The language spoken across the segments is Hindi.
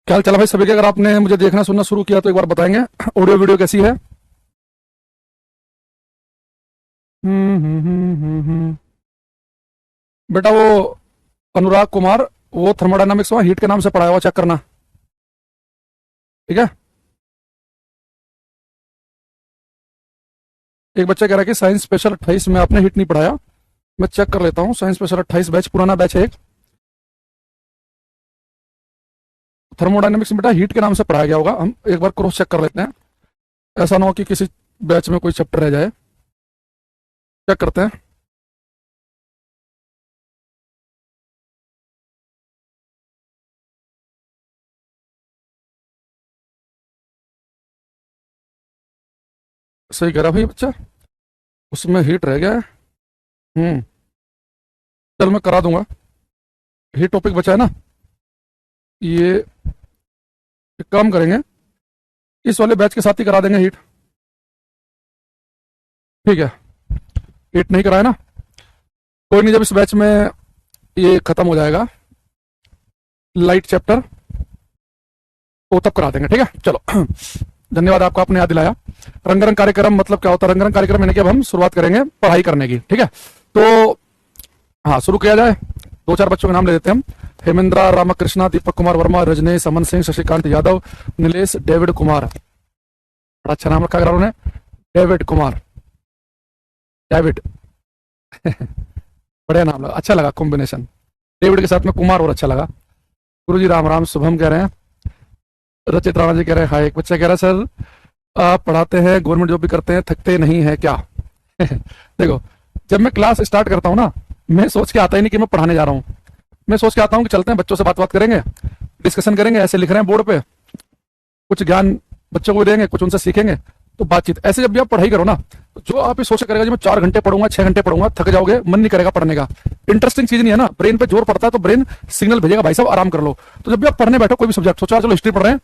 क्या हाल चला भाई सभी के। अगर आपने मुझे देखना सुनना शुरू किया तो एक बार बताएंगे ऑडियो वीडियो कैसी है। बेटा वो अनुराग कुमार, वो थर्मोडायनामिक्स में हीट के नाम से पढ़ाया हुआ, चेक करना। ठीक है। एक बच्चा कह रहा है कि साइंस स्पेशल 28 में आपने हीट नहीं पढ़ाया। मैं चेक कर लेता हूँ। साइंस स्पेशल 28 बैच, पुराना बैच है एक। थर्मोडायनामिक्स में बेटा हीट के नाम से पढ़ाया गया होगा। हम एक बार क्रॉस चेक कर लेते हैं, ऐसा ना हो कि किसी बैच में कोई चैप्टर रह जाए। चेक करते हैं। सही कह रहा भाई बच्चा, उसमें हीट रह गया है। हम्म। चल मैं करा दूंगा। हीट टॉपिक बचा है ना, ये एक काम करेंगे, इस वाले बैच के साथ ही करा देंगे हीट। ठीक है। हीट नहीं कराया ना, कोई नहीं, जब इस बैच में ये खत्म हो जाएगा लाइट चैप्टर वो तब करा देंगे। ठीक है, चलो। धन्यवाद आपका, आपने याद दिलाया। रंगारंग कार्यक्रम मतलब क्या होता है? रंगारंग कार्यक्रम यानी कि अब हम शुरुआत करेंगे पढ़ाई करने की। ठीक है, तो हाँ, शुरू किया जाए। दो चार बच्चों के नाम ले देते हैं हम। हेमेंद्रा रामकृष्णा, दीपक कुमार वर्मा, रजनीश, अमन सिंह, शशिकांत यादव, नीलेश, डेविड कुमार। बड़ा अच्छा नाम रखा उन्होंने, डेविड कुमार। डेविड। बढ़िया नाम लगा, अच्छा लगा कॉम्बिनेशन। डेविड के साथ में कुमार और अच्छा लगा। गुरु जी राम राम। शुभम कह रहे हैं। रचित राणा जी कह रहे हैं हाय। एक बच्चा कह रहा है सर आप पढ़ाते हैं, गवर्नमेंट जॉब भी करते हैं, थकते नहीं है क्या? देखो, जब मैं क्लास स्टार्ट करता हूँ ना, मैं सोच के आता ही नहीं कि मैं पढ़ाने जा रहा हूँ। मैं सोच के आता हूँ कि चलते हैं बच्चों से बात बात करेंगे, डिस्कशन करेंगे, ऐसे लिख रहे हैं बोर्ड पे, कुछ ज्ञान बच्चों को देंगे, कुछ उनसे सीखेंगे। तो बातचीत ऐसे जब भी आप पढ़ाई करो ना, तो जो आप ये सोच करेगा जी मैं 4 घंटे पढ़ूंगा, 6 घंटे पढ़ूंगा, थक जाओगे, मन नहीं करेगा पढ़ने का। इंटरेस्टिंग चीज नहीं है ना, ब्रेन पे जोर पड़ता है तो ब्रेन सिग्नल भेजेगा भाई साहब आराम कर लो। तो जब भी आप पढ़ने बैठो कोई भी सब्जेक्ट, सोचो चलो हिस्ट्री पढ़ रहे हैं,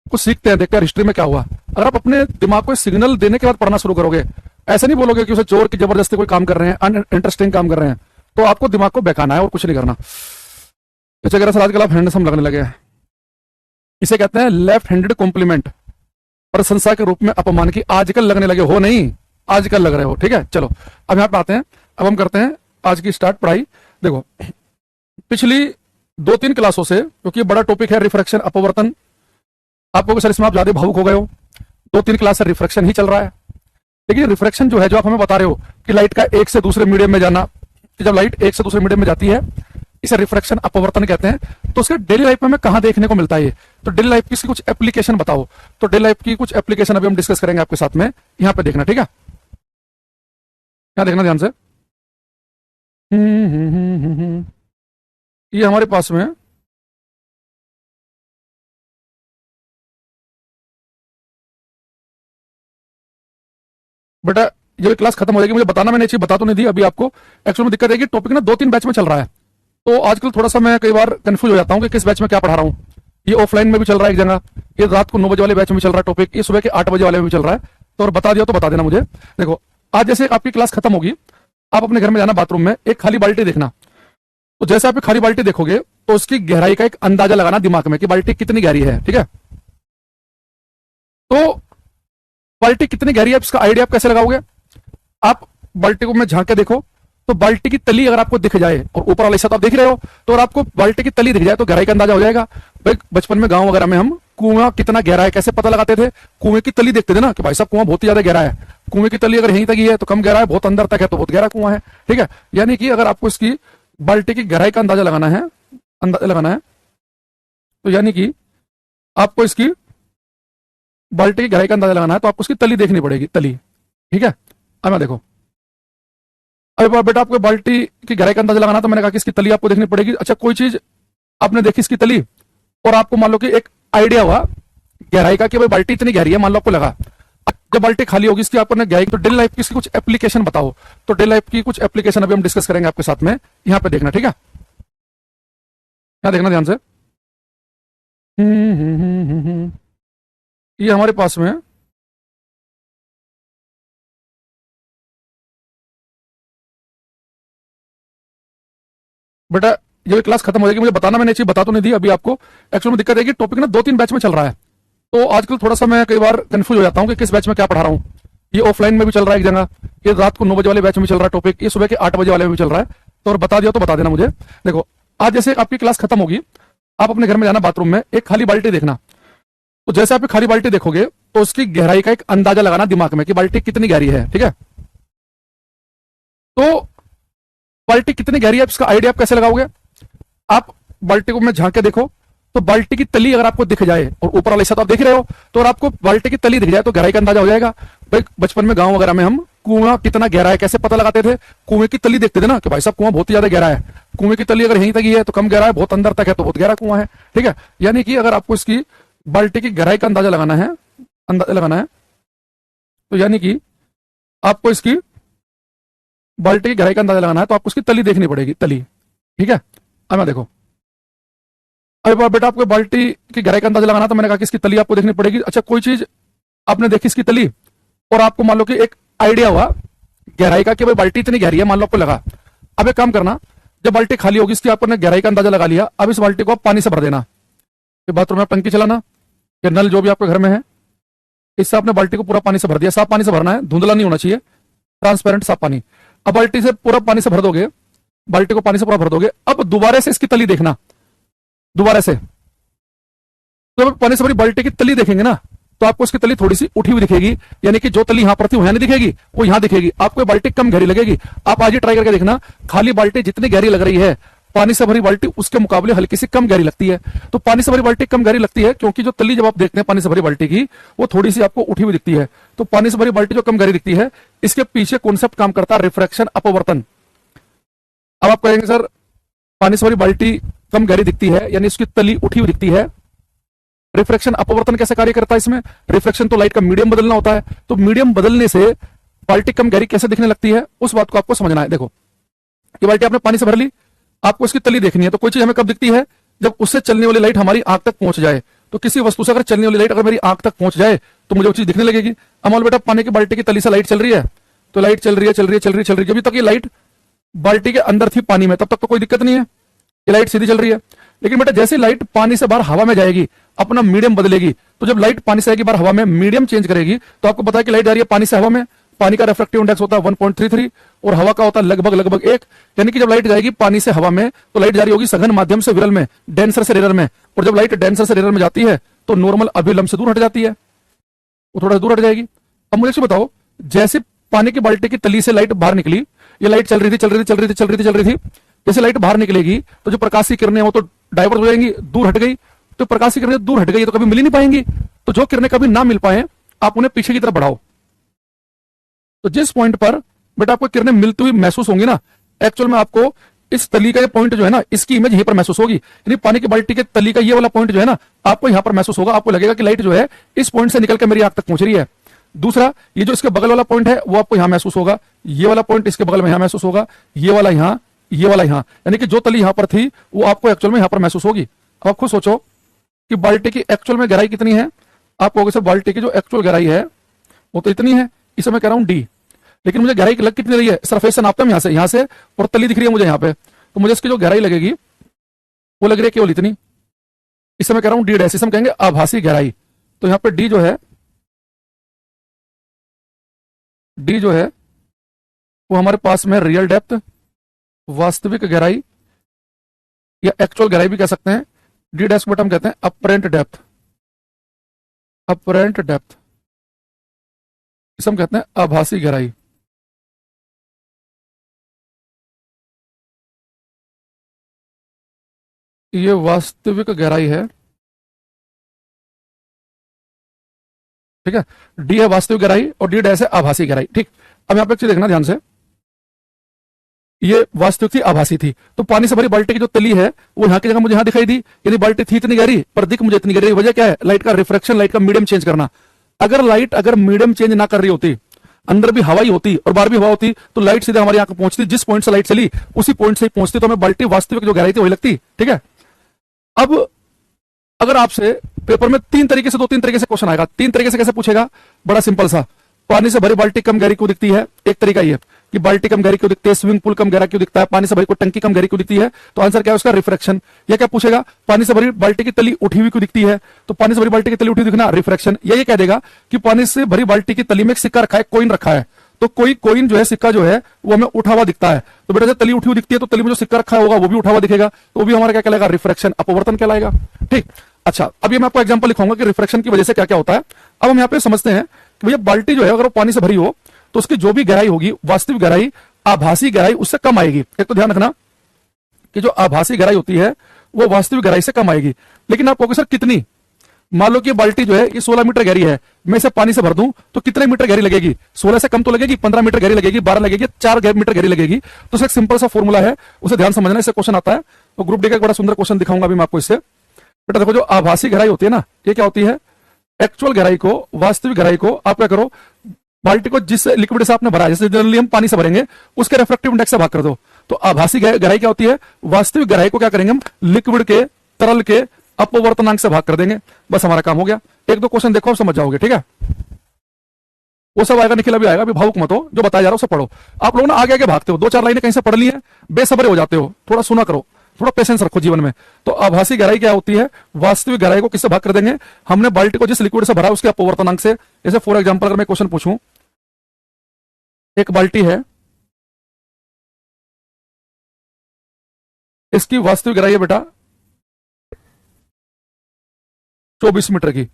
कुछ सीखते हैं, देखते हैं हिस्ट्री में क्या हुआ। अगर आप अपने दिमाग को सिग्नल देने के बाद पढ़ना शुरू करोगे, ऐसा नहीं बोलोगे कि उसे चोर की जबरदस्ती कोई काम कर रहे हैं, अनइंटरेस्टिंग काम कर रहे हैं, तो आपको दिमाग को बहकाना है और कुछ नहीं करना। जैसे कह रहा सर आजकल आप हैंडसम लगने लगे हैं, इसे कहते हैं लेफ्ट हैंडेड कॉम्प्लीमेंट, प्रशंसा के रूप में अपमान की। आजकल लगने लगे हो, नहीं आजकल लग रहे हो। ठीक है, चलो अब यहाँ पे आते हैं। अब हम करते हैं आज की स्टार्ट पढ़ाई। देखो, पिछली 2-3 क्लासों से, क्योंकि बड़ा टॉपिक है रिफ्रैक्शन, अपवर्तन, आपको सर इसमें आप ज्यादा भावुक हो गए हो। 2-3 क्लास से रिफ्रैक्शन ही चल रहा है। लेकिन रिफ्रैक्शन जो है, जो आप हमें बता रहे हो कि लाइट का एक से दूसरे मीडियम में जाना, कि जब लाइट एक से दूसरे मीडियम में जाती है, इसे रिफ्रैक्शन अपवर्तन कहते हैं। तो उसके डेली लाइफ में हमें कहां देखने को मिलता है ये? तो डेली लाइफ की कुछ एप्लीकेशन बताओ। तो डेली लाइफ की कुछ एप्लीकेशन अभी हम डिस्कस करेंगे आपके साथ में, यहां पे देखना। ठीक है, यहां देखना ध्यान से। ये हमारे पास में बेटा, ये क्लास खत्म हो जाएगी, मुझे बताना, मैंने चीज बता तो नहीं दी अभी आपको। एक्चुअली में दिक्कत है कि टॉपिक ना 2-3 बैच में चल रहा है, तो आजकल थोड़ा सा मैं कई बार कंफ्यूज हो जाता हूँ कि किस बैच में क्या पढ़ा रहा हूँ। ये ऑफलाइन में भी चल रहा है एक जगह, ये रात को 9 बजे वाले बैच में भी चल रहा है टॉपिक, ये सुबह के 8 बजे वाले में भी चल रहा है। तो और बता दिया तो बता देना मुझे। देखो, आज जैसे आपकी क्लास खत्म होगी, आप अपने घर में जाना, बाथरूम में एक खाली बाल्टी देखना। तो जैसे आप खाली बाल्टी देखोगे तो उसकी गहराई का एक अंदाजा लगाना दिमाग में कि बाल्टी कितनी गहरी है। ठीक है, तो बाल्टी कितनी गहरी है इसका आइडिया आप कैसे लगाओगे? आप बाल्टी को में झांक के देखो, तो बाल्टी की तली अगर आपको दिख जाए, और ऊपर वाला हिस्सा तो आप देख रहे हो, तो अगर आपको बाल्टी की तली दिख जाए तो गहराई का अंदाजा हो जाएगा। भाई बचपन में गांव वगैरह में हम कुआं कितना गहरा है कैसे पता लगाते थे? कुएं की तली देखते थे ना, कि भाई साहब कुआं बहुत ही ज्यादा गहरा है। कुएं की तली अगर यहीं तक ही है तो कम गहरा है, बहुत अंदर तक है तो बहुत गहरा कुआं है। ठीक है, यानी कि अगर आपको इसकी बाल्टी की गहराई का अंदाजा लगाना है, तो यानी कि आपको इसकी बाल्टी की गहराई का अंदाजा लगाना है, तो आपको उसकी तली देखनी पड़ेगी, तली। ठीक है, अब मैं देखो, अरे बेटा आपको बाल्टी की गहराई का अंदाजा लगाना, तो मैंने कहा कि इसकी तली आपको देखनी पड़ेगी। अच्छा, कोई चीज आपने देखी इसकी तली, और आपको मान लो कि एक आइडिया हुआ गहराई का कि भाई बाल्टी इतनी गहरी है, मान लो आपको लगा। जब बाल्टी खाली होगी इसकी आपको गहराई, तो डेली लाइफ की इसकी कुछ एप्लीकेशन बताओ। तो डेली लाइफ की कुछ एप्लीकेशन अभी हम डिस्कस करेंगे आपके साथ में, यहां पे देखना। ठीक है, यहां देखना ध्यान से। ये हमारे पास में बेटा, ये क्लास खत्म हो जाएगी, मुझे बताना, मैंने चीज बता तो नहीं दी अभी आपको। एक्चुअली में दिक्कत है कि टॉपिक ना 2-3 बैच में चल रहा है, तो आजकल थोड़ा सा मैं कई बार कंफ्यूज हो जाता हूँ कि किस बैच में क्या पढ़ा रहा हूँ। ये ऑफलाइन में भी चल रहा है एक जगह, ये रात को 9 बजे वाले बैच में चल रहा है टॉपिक, ये सुबह के 8 बजे वाले में भी चल रहा है। तो और बता दिया तो बता देना मुझे। देखो, आज जैसे आपकी क्लास खत्म होगी, आप अपने घर में जाना, बाथरूम में एक खाली बाल्टी देखना। तो जैसे आप खाली बाल्टी देखोगे तो उसकी गहराई का एक अंदाजा लगाना दिमाग में कि बाल्टी कितनी गहरी है। ठीक है, तो बाल्टी कितनी गहरी है इसका आइडिया आप कैसे लगाओगे? आप बाल्टी को में झांक के देखो, तो बाल्टी की तली अगर आपको दिख जाए, और ऊपर वाला हिस्सा तो आप देख रहे हो, तो अगर आपको बाल्टी की तली दिख जाए तो गहराई का अंदाजा हो जाएगा। भाई बचपन में गांव वगैरह में हम कुआं कितना गहरा है कैसे पता लगाते थे? कुएं की तली देखते थे ना कि भाई साहब कुआं बहुत ही ज्यादा गहरा है, कुएं की तली अगर यहीं तक ही है तो कम गहरा है, बहुत अंदर तक है तो बहुत गहरा कुआं है। ठीक है, यानी कि अगर आपको इसकी बाल्टी की गहराई का अंदाजा लगाना है, तो यानी कि आपको इसकी बाल्टी की गहराई का अंदाजा लगाना है तो आपको उसकी तली देखनी पड़ेगी, तली। ठीक है, अब मैं देखो, अरे बेटा आपको बाल्टी की गहराई का अंदाजा लगाना, तो मैंने कहा कि इसकी तली आपको देखनी पड़ेगी। अच्छा, कोई चीज आपने देखी इसकी तली, और आपको मान लो कि एक आइडिया हुआ गहराई का कि भाई बाल्टी इतनी गहरी है, मान लो आपको लगा। अब एक काम करना, जब बाल्टी खाली होगी इसकी आपने गहराई का अंदाजा लगा लिया, अब इस बाल्टी को आप पानी से भर देना। बाथरूम में टंकी चलाना या नल जो भी आपके घर में है, इससे आपने बाल्टी को पूरा पानी से भर दिया। साफ पानी से भरना है, धुंधला नहीं होना चाहिए, ट्रांसपेरेंट साफ पानी। अब बाल्टी से पूरा पानी से भर दोगे, बाल्टी को पानी से पूरा भर दोगे। अब दोबारा से इसकी तली देखना, दोबारा से, तो जब पानी से भरी बाल्टी की तली देखेंगे ना, तो आपको उसकी तली थोड़ी सी उठी हुई दिखेगी, यानी कि जो तली यहां पर थी वो यहां नहीं दिखेगी, वो यहां दिखेगी। आपको बाल्टी कम गहरी लगेगी। आप आज ही ट्राई करके देखना, खाली बाल्टी जितनी गहरी लग रही है, पानी से भरी बाल्टी उसके मुकाबले हल्की सी कम गहरी लगती है। तो पानी से भरी बाल्टी कम गहरी लगती है क्योंकि जो तली जब आप देखते हैं पानी से भरी बाल्टी की, वो थोड़ी सी आपको उठी हुई दिखती है। तो पानी से भरी बाल्टी जो कम गहरी दिखती है, इसके पीछे कॉन्सेप्ट काम करता है रिफ्रैक्शन, अपवर्तन। अब आप कहेंगे सर पानी से भरी बाल्टी कम गहरी दिखती है यानी उसकी तली उठी हुई दिखती है, रिफ्रैक्शन अपवर्तन कैसे कार्य करता है इसमें? रिफ्रैक्शन तो लाइट का मीडियम बदलना होता है, तो मीडियम बदलने से बाल्टी कम गहरी कैसे दिखने लगती है, उस बात को आपको समझना है। देखो, ये बाल्टी आपने पानी से भर ली, आपको उसकी तली देखनी है, तो कोई चीज हमें कब दिखती है? जब उससे चलने वाली लाइट हमारी आंख तक पहुंच जाए। तो किसी वस्तु से अगर चलने वाली लाइट अगर मेरी आंख तक पहुंच जाए तो मुझे वो चीज दिखने लगेगी। अमोल बेटा पानी की बाल्टी की तली से लाइट चल रही है, तो लाइट चल रही है, चल रही है, चल रही है, चल रही है। जब तक ये लाइट बाल्टी के अंदर थी पानी में, तब तक तो कोई दिक्कत नहीं है, ये लाइट सीधी चल रही है। लेकिन बेटा जैसे लाइट पानी से बाहर हवा में जाएगी, अपना मीडियम बदलेगी, तो जब लाइट पानी से आएगी बाहर हवा में, मीडियम चेंज करेगी, तो आपको पता है कि लाइट जा रही है पानी से हवा में। पानी का रिफ्रैक्टिव इंडेक्स होता है 1.33 और हवा का होता है लगभग 1। यानी कि जब लाइट जाएगी पानी से हवा में, तो लाइट जारी होगी सघन माध्यम से विरल में, डेंसर से रेयर में। और जब लाइट डेंसर से रेयर में जाती है तो नॉर्मल अभिलंब से दूर हट जाती है, वो थोड़ा दूर हट जाएगी। अब मुझे बताओ, जैसे पानी की बाल्टी की तली से लाइट बाहर निकली, ये लाइट चल रही थी, चल रही थी, चल रही थी, चल रही थी, चल रही थी। जैसे लाइट बाहर निकलेगी तो जो प्रकाश की किरणें वो तो डाइवर्ट हो जाएंगी, दूर हट गई। तो प्रकाश की किरणें दूर हट गई तो कभी मिल ही नहीं पाएंगी। तो जो किरणें कभी ना मिल पाए, आप उन्हें पीछे की तरफ बढ़ाओ। तो जिस पॉइंट पर बेटा आपको किरणें मिलती हुई महसूस होंगी ना, एक्चुअल में आपको इस तली का ये पॉइंट जो है ना, इसकी इमेज यहीं पर महसूस होगी। यानी पानी की बाल्टी के तली का ये वाला पॉइंट जो है ना, आपको यहां पर महसूस होगा। आपको लगेगा कि लाइट जो है इस पॉइंट से निकल के मेरी आंख तक पहुंच रही है। दूसरा, ये जो इसके बगल वाला पॉइंट है वो आपको यहां महसूस होगा, ये वाला पॉइंट इसके बगल में यहां महसूस होगा, ये वाला यहां, ये वाला यहां। यानी कि जो तली यहां पर थी वो आपको एक्चुअल में यहां पर महसूस होगी। अब आप खुद सोचो कि बाल्टी की एक्चुअल में गहराई कितनी है। आप कहोगे सर बाल्टी की जो एक्चुअल गहराई है वो तो इतनी है, इसे मैं कह रहा हूं डी, लेकिन मुझे गहराई लग कितनी रही है? सरफेस से नापता हूं यहां से, और तली दिख रही है मुझे यहां पे, तो मुझे इसकी जो गहराई लगेगी वो लग रही है केवल इतनी। इसे मैं कह रहा हूं डी डैश, इसे हम कहेंगे आभासी गहराई। तो यहां पे डी जो है, डी जो है वो हमारे पास में रियल डेप्थ, वास्तविक गहराई या एक्चुअल गहराई भी कह सकते हैं। डी डैश बट हम कहते हैं अपरेंट डेप्थ, अपरेंट डेप्थ, इसे हम कहते हैं आभासी गहराई। ये वास्तविक गहराई है, ठीक है। डी है वास्तविक गहराई और डी डैश है आभासी गहराई। ठीक, अब यहां पे एक चीज देखना ध्यान से, ये वास्तविक थी, आभासी थी। तो पानी से भरी बाल्टी की जो तली है वो यहां की जगह मुझे यहां दिखाई दी, यानी बाल्टी थी इतनी गहरी पर दिख मुझे इतनी गहरी। वजह क्या है? लाइट का रिफ्रैक्शन, लाइट का मीडियम चेंज करना। अगर लाइट अगर मीडियम चेंज ना कर रही होती, अंदर भी हवा ही होती और बाहर भी हवा होती, तो लाइट सीधे हमारी आंख पहुंचती, जिस पॉइंट से लाइट चली उसी पॉइंट से ही पहुंचती, तो हमें बाल्टी वास्तविक जो गहराई थी वही लगती। ठीक है। अब अगर आपसे पेपर में 3 तरीके से, 2-3 तरीके से क्वेश्चन आएगा, 3 तरीके से कैसे पूछेगा? बड़ा सिंपल सा, पानी से भरी बाल्टी कम गहरी क्यों दिखती है? एक तरीका ये कि बाल्टी कम गहरी क्यों दिखती है, स्विमिंग पूल कम गहरा क्यों दिखता है, पानी से भरी कोई टंकी कम गहरी क्यों दिखती है, तो आंसर क्या है उसका? रिफ्रैक्शन। या क्या पूछेगा, पानी से भरी बाल्टी की तली उठी हुई क्यों दिखती है, तो पानी से भरी बाल्टी की तली उठी हुई दिखना रिफ्रैक्शन। या ये कह देगा कि पानी से भरी बाल्टी की तली में एक सिक्का रखा है, कॉइन रखा है, तो कोई कॉइन जो है, सिक्का जो है वो हमें उठा हुआ दिखता है, तो बेटा जब तली उठी हुई दिखती है तो तली में जो सिक्का रखा होगा वो भी उठा हुआ दिखेगा, तो वो भी हमारा क्या कहलाएगा? रिफ्रैक्शन, अपवर्तन कहलाएगा। ठीक, अच्छा अब ये मैं आपको एग्जांपल लिखूंगा कि रिफ्रैक्शन की वजह से क्या क्या होता है। अब हम यहाँ पे समझते हैं कि भैया बाल्टी जो है अगर वो पानी से भरी हो तो उसकी जो भी गहराई होगी, वास्तविक गहराई आभासी गहराई उससे कम आएगी। एक तो ध्यान रखना कि जो आभासी गहराई होती है वो वास्तविक गहराई से कम आएगी। लेकिन आप कहोगे सर कितनी? मान लो कि बाल्टी जो है ये 16 मीटर गहरी है, मैं इसे पानी से भर दूं तो कितने मीटर गहरी लगेगी? 16 से कम तो लगेगी, 15 मीटर गहरी लगेगी, 12 लगेगी, 4 मीटर गहरी लगेगी। तो इसका एक सिंपल सा फॉर्मूला है, उसे ध्यान समझना। इससे क्वेश्चन आता है, तो ग्रुप डी का एक बड़ा सुंदर क्वेश्चन दिखाऊंगा अभी मैं आपको इससे। बेटा देखो, जो आभासी गहराई होती है ना, ये क्या होती है? एक्चुअल गहराई को, वास्तविक गहराई को आप क्या करो, बाल्टी को जिस लिक्विड से आपने भरा, जैसे जनरली हम पानी से भरेंगे, उसके रिफ्रैक्टिव इंडेक्स से भाग कर दो। तो आभासी गहराई क्या होती है? वास्तविक गहराई को क्या करेंगे हम? लिक्विड के, तरल के अपवर्तनांक से भाग कर देंगे, बस हमारा काम हो गया। एक दो क्वेश्चन देखो, आप समझ जाओगे। ठीक है, वो सब आएगा, निखिल भी आएगा, अभी भावुक मत हो, जो बताया जा रहा है उसे पढ़ो। आप लोग ना आगे आगे भागते हो, 2-4 लाइनें कहीं से पढ़ ली है, बेसब्रे हो जाते हो, थोड़ा सुना करो, थोड़ा पेशेंस रखो जीवन में। तो आभासी गहराई क्या होती है? वास्तविक गहराई को किससे भाग कर देंगे? हमने बाल्टी को जिस लिक्विड से भरा उसके अपवर्तनांक से। जैसे फॉर एग्जांपल अगर मैं क्वेश्चन पूछूं, एक बाल्टी है, इसकी वास्तविक गहराई है बेटा 24 मीटर की,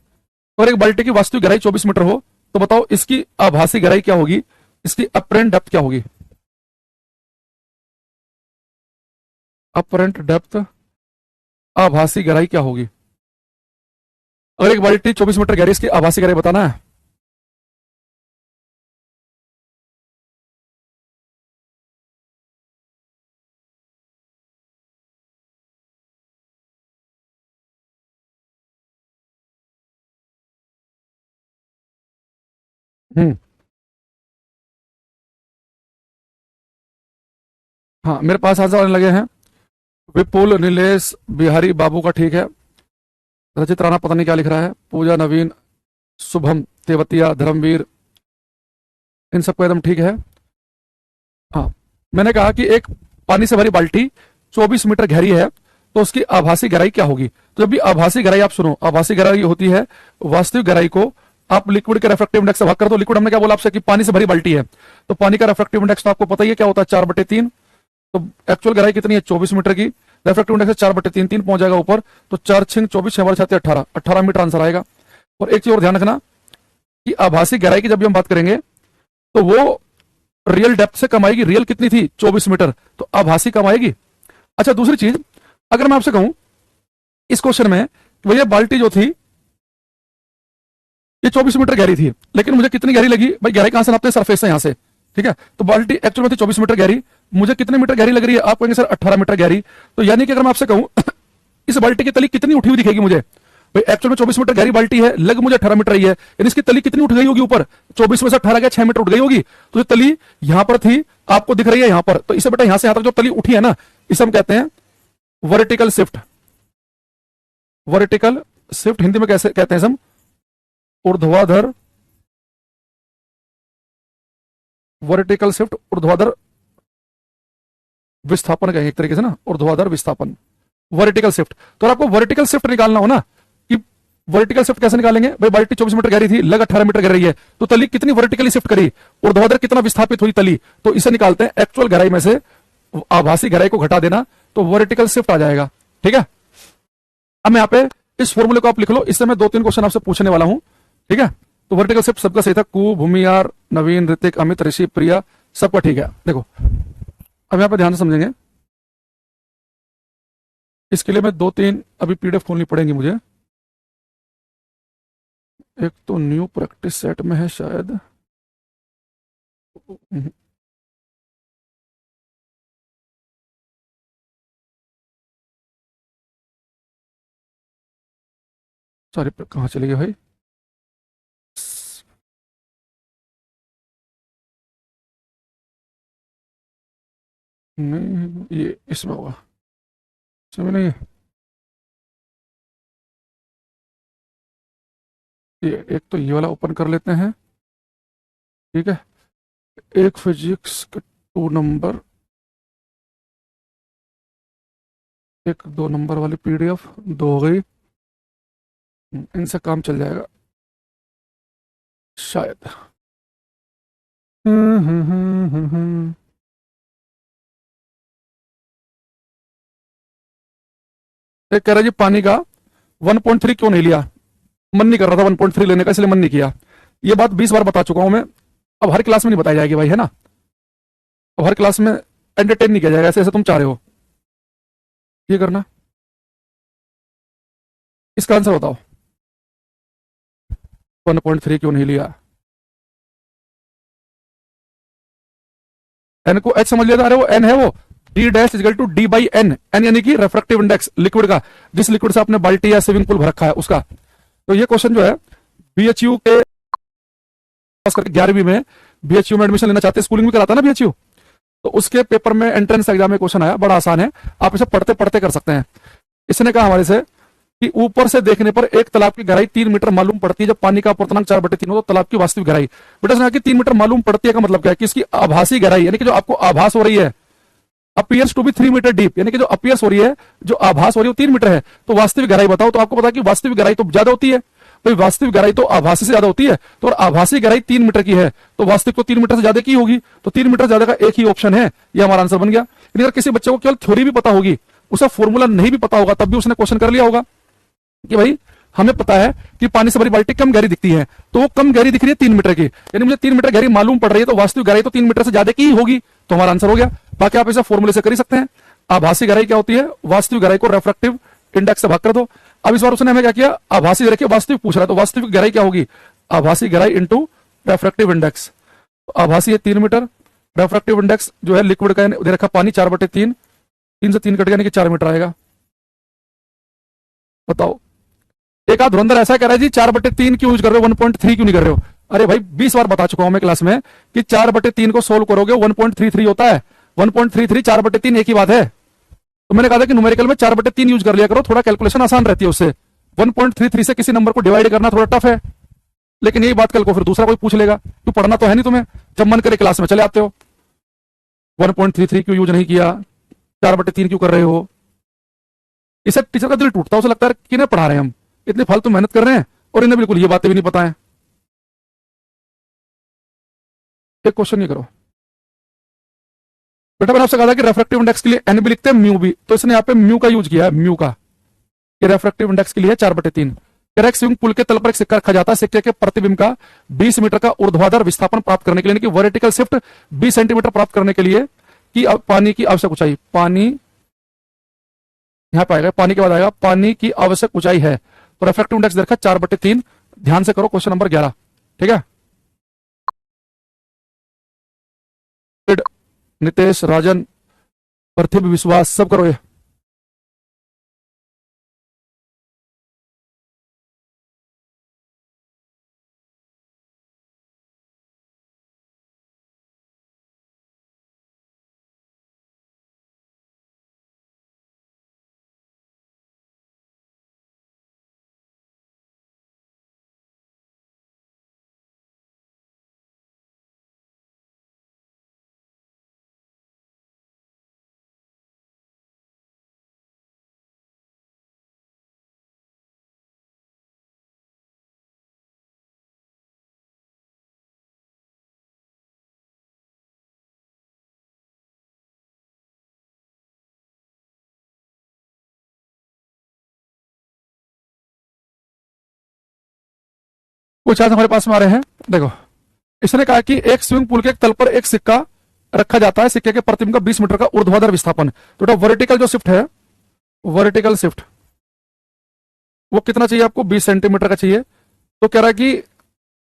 और एक बाल्टी की वास्तविक गहराई 24 मीटर हो, तो बताओ इसकी आभासी गहराई क्या होगी, इसकी अपरेंट डेप्थ क्या होगी? अपरेंट डेप्थ, आभासी गहराई क्या होगी? अगर एक बाल्टी 24 मीटर गहरी, इसकी आभासी गहराई बताना है। हम्म, हाँ मेरे पास आंसर आने लगे हैं। विपुल, नीलेश, बिहारी बाबू का ठीक है। रचित राणा पता नहीं क्या लिख रहा है, पूजा, नवीन, शुभम, तेवतिया, धर्मवीर, इन सबको एकदम ठीक है। हाँ, मैंने कहा कि एक पानी से भरी बाल्टी 24 मीटर गहरी है, तो उसकी आभासी गहराई क्या होगी? तो जब भी आभासी गहराई, आप सुनो, आभासी गहराई होती है वास्तविक गहराई को आप लिक्विड के रिफ्रैक्टिव इंडेक्स से भाग कर दो। लिक्विड हमने क्या बोला आपसे कि पानी से भरी बाल्टी है, तो पानी का रिफ्रैक्टिव इंडेक्स तो आपको पता ही है क्या होता है, 4/3। तो एक्चुअल गहराई कितनी है? 24 मीटर की, रिफ्रैक्टिव इंडेक्स 4/3, 3 पहुंच जाएगा ऊपर, तो 4 6 24, 6 छाते 18 मीटर आंसर आएगा। और एक चीज और ध्यान रखना कि आभासी गहराई की जब भी हम बात करेंगे तो वो रियल डेप्थ से कम आएगी। रियल कितनी थी? 24 मीटर, तो आभासी कम आएगी। अच्छा दूसरी चीज, अगर मैं आपसे कहूं इस क्वेश्चन में, भैया बाल्टी जो थी ये 24 मीटर गहरी थी, लेकिन मुझे कितनी गहरी लगी? भाई गहराई कहां से नापते हैं? सरफेस से, यहां से। ठीक है, तो बाल्टी एक्चुअल में थी 24 मीटर गहरी, मुझे कितने मीटर गहरी लग रही है? आप कहेंगे सर 18 मीटर गहरी। तो यानी कि अगर मैं आपसे कहूं इस बाल्टी की तली कितनी उठी हुई दिखेगी मुझे? भाई एक्चुअल में 24 मीटर गहरी बाल्टी है, लग मुझे 18 मीटर ही है, यानी इसकी तली कितनी उठ गई होगी ऊपर? 24 में से 18 गया, 6 मीटर उठ गई होगी। तो जो तली यहां पर थी आपको दिख रही है यहां पर, तो इसे बेटा यहां से यहां तक जो तली उठी है ना, इसे हम कहते हैं vertical shift. Vertical shift Hindi में कैसे कहते हैं हम? ऊर्ध्वाधर, वर्टिकल शिफ्ट, ऊर्ध्वाधर विस्थापन कहेंगे एक तरीके से ना, ऊर्ध्वाधर विस्थापन, वर्टिकल शिफ्ट। तो अगर आपको वर्टिकल शिफ्ट निकालना हो ना, कि वर्टिकल शिफ्ट कैसे निकालेंगे? भाई बाल्टी 24 मीटर गहरी थी, लग 18 मीटर गहरी है, तो तली कितनी वर्टिकली शिफ्ट करी, ऊर्ध्वाधर कितना विस्थापित हुई तली, तो इसे निकालते हैं एक्चुअल गहराई में से आभासी गहराई को घटा देना, तो वर्टिकल शिफ्ट आ जाएगा। ठीक है, अब मैं यहाँ पे इस फॉर्मूले को आप लिख लो, इससे मैं 2-3 क्वेश्चन आपसे पूछने वाला हूं। ठीक है, तो वर्टिकल शिफ्ट सबका सही था, कु, भूमियार, नवीन, ऋतिक, अमित, ऋषि, प्रिया, सबका ठीक है। देखो अब यहाँ पे ध्यान से समझेंगे, इसके लिए मैं 2-3 अभी पीडीएफ खोलनी पड़ेंगी मुझे। एक तो न्यू प्रैक्टिस सेट में है शायद, सॉरी कहाँ चले गए भाई? नहीं ये इसमें होगा, इसमें नहीं है। ये एक तो ये वाला ओपन कर लेते हैं, ठीक है, एक फिजिक्स के 2 नंबर, एक 2 नंबर वाली पीडीएफ, 2 हो गई। इनसे काम चल जाएगा शायद। हम्म हम्म हम्म हम्म हम्म। एक कह रहा है जी पानी का 1.3 क्यों नहीं लिया, मन नहीं कर रहा था 1.3 लेने का, इसलिए मन नहीं किया। ये बात 20 बार बता चुका हूं मैं, अब हर क्लास में नहीं बताई जाएगी भाई, है ना। अब हर क्लास में एंटरटेन नहीं किया जाएगा ऐसे ऐसे तुम चाह रहे हो। ये करना, इसका आंसर बताओ, 1.3 क्यों नहीं लिया। एन को एच समझ लिया था, अरे वो एन है, वो d dash equal to d by n, n यानी कि रेफ्रेक्टिव इंडेक्स लिक्विड का, जिस लिक्विड से आपने बाल्टी या स्विमिंग पूल भर रखा है उसका। तो ये क्वेश्चन जो है बीएचयू के पास करके 11वीं में बीएचयू में एडमिशन लेना चाहते हैं, स्कूलिंग भी कराता है ना बीएचयू, तो उसके पेपर में एंट्रेंस एग्जाम में क्वेश्चन आया, बड़ा आसान है, आप इसे पढ़ते पढ़ते कर सकते हैं। इसने कहा हमारे से कि ऊपर से देखने पर एक तालाब की गहराई 3 मीटर मालूम पड़ती है जब पानी का अपूर्णांक 4/3 हो, तो तालाब की वास्तविक गहराई। बेटा इसने कहा कि 3 मीटर मालूम पड़ती है का मतलब क्या है कि इसकी आभासी गहराई, यानी कि जो आपको आभास हो रही है, appears to be 3 metre deep, यानी कि जो अपीयर्स हो रही है, जो आभास हो रही है वो 3 मीटर है, तो वास्तविक गहराई बताओ। तो आपको पता है कि वास्तविक गहराई तो ज्यादा होती है भाई, वास्तविक गहराई तो आभासी से ज्यादा होती है, तो और आभासी गहराई 3 मीटर की है, तो वास्तविक तो 3 मीटर से ज्यादा की होगी, तो 3 मीटर ज्यादा का एक ही ऑप्शन है, ये हमारा आंसर बन गया। लेकिन अगर किसी बच्चे को केवल थ्योरी भी पता होगी, उसे फॉर्मूला नहीं भी पता होगा, तब भी उसने क्वेश्चन कर लिया होगा कि भाई हमें पता है कि पानी से भरी बाल्टी कम गहरी दिखती है, तो वो कम गहरी दिख रही है 3 मीटर की, यानी मुझे 3 मीटर गहरी मालूम पड़ रही है, तो वास्तविक गहराई तो 3 मीटर से ज्यादा की ही होगी, तो हमारा आंसर हो गया। बाकी आप इसे फॉर्मूले से कर ही सकते हैं। आभासी गहराई क्या होती है, वास्तविक गहराई को रेफ्रेक्टिव इंडेक्स से भाग कर दो। अब इस बार उसने हमें क्या किया, आभासी गहराई वास्तविक पूछ रहा है, तो वास्तविक गहराई क्या होगी, आभासी गहराई इंटू रेफ्रेक्टिव इंडेक्स। आभासी है 3 मीटर, रेफ्रेक्टिव इंडेक्स जो है लिक्विड का दे रखा पानी 4/3, 3 से 3 कट गया यानी कि 4 मीटर आएगा। बताओ, एक आध धुरंधर ऐसा कह रहा है जी 4/3 क्यों यूज कर रहे हो, 1.3 क्यों नहीं कर रहे हो। अरे भाई 20 बार बता चुका हूं मैं क्लास में कि 4/3 को सोल्व करोगे 1.33 होता है, 1.33 4/3 एक ही बात है। तो मैंने कहा था कि न्यूमेरिकल में 4/3 यूज कर लिया करो, थोड़ा कैलकुलेशन आसान रहती है उससे। 1.33 से किसी नंबर को डिवाइड करना थोड़ा टफ है, लेकिन यही बात कल को फिर दूसरा कोई पूछ लेगा, तो पढ़ना तो है नहीं तुम्हें, जब मन करे क्लास में चले आते हो। 1.33 क्यों यूज नहीं किया, 4/3 क्यों कर रहे हो, इससे टीचर का दिल टूटता है, उसे लगता है कि नहीं पढ़ा रहे हैं हम, इतनी फालतू मेहनत कर रहे हैं और इन्हें बिल्कुल ये बातें भी नहीं पता है। एक क्वेश्चन ये करो बेटा, मैंने आपसे कहा था कि रेफ्रेक्टिव इंडेक्स के लिए एन भी लिखते हैं म्यू भी, तो इसने यहाँ पे म्यू का यूज किया है, म्यू का, ये रेफ्रेक्टिव इंडेक्स के लिए 4/3। करेक्ट, स्विमिंग पूल के तल पर एक सिक्का रखा जाता है, सिक्के के प्रतिबिंब का 20 मीटर का ऊर्ध्वाधर विस्थापन प्राप्त करने के लिए, यानी कि वर्टिकल शिफ्ट 20 सेंटीमीटर प्राप्त करने के लिए कि पानी की आवश्यक ऊंचाई, पानी यहां पे आएगा, पानी के बाद आएगा पानी की आवश्यक ऊंचाई है, तो रेफ्रेक्टिव इंडेक्स देखा 4/3। ध्यान से करो क्वेश्चन नंबर 11, ठीक है। नितेश, राजन, पार्थिव, विश्वास, सब करो ये। कुछ आज हमारे पास में आ रहे हैं, देखो इसने कहा कि एक स्विमिंग पूल के एक तल पर एक सिक्का रखा जाता है, सिक्के के प्रतिबिंब का 20 मीटर का ऊर्ध्वाधर विस्थापन, तो वर्टिकल जो शिफ्ट है, वर्टिकल शिफ्ट वो कितना चाहिए आपको, 20 सेंटीमीटर का चाहिए। तो कह रहा है कि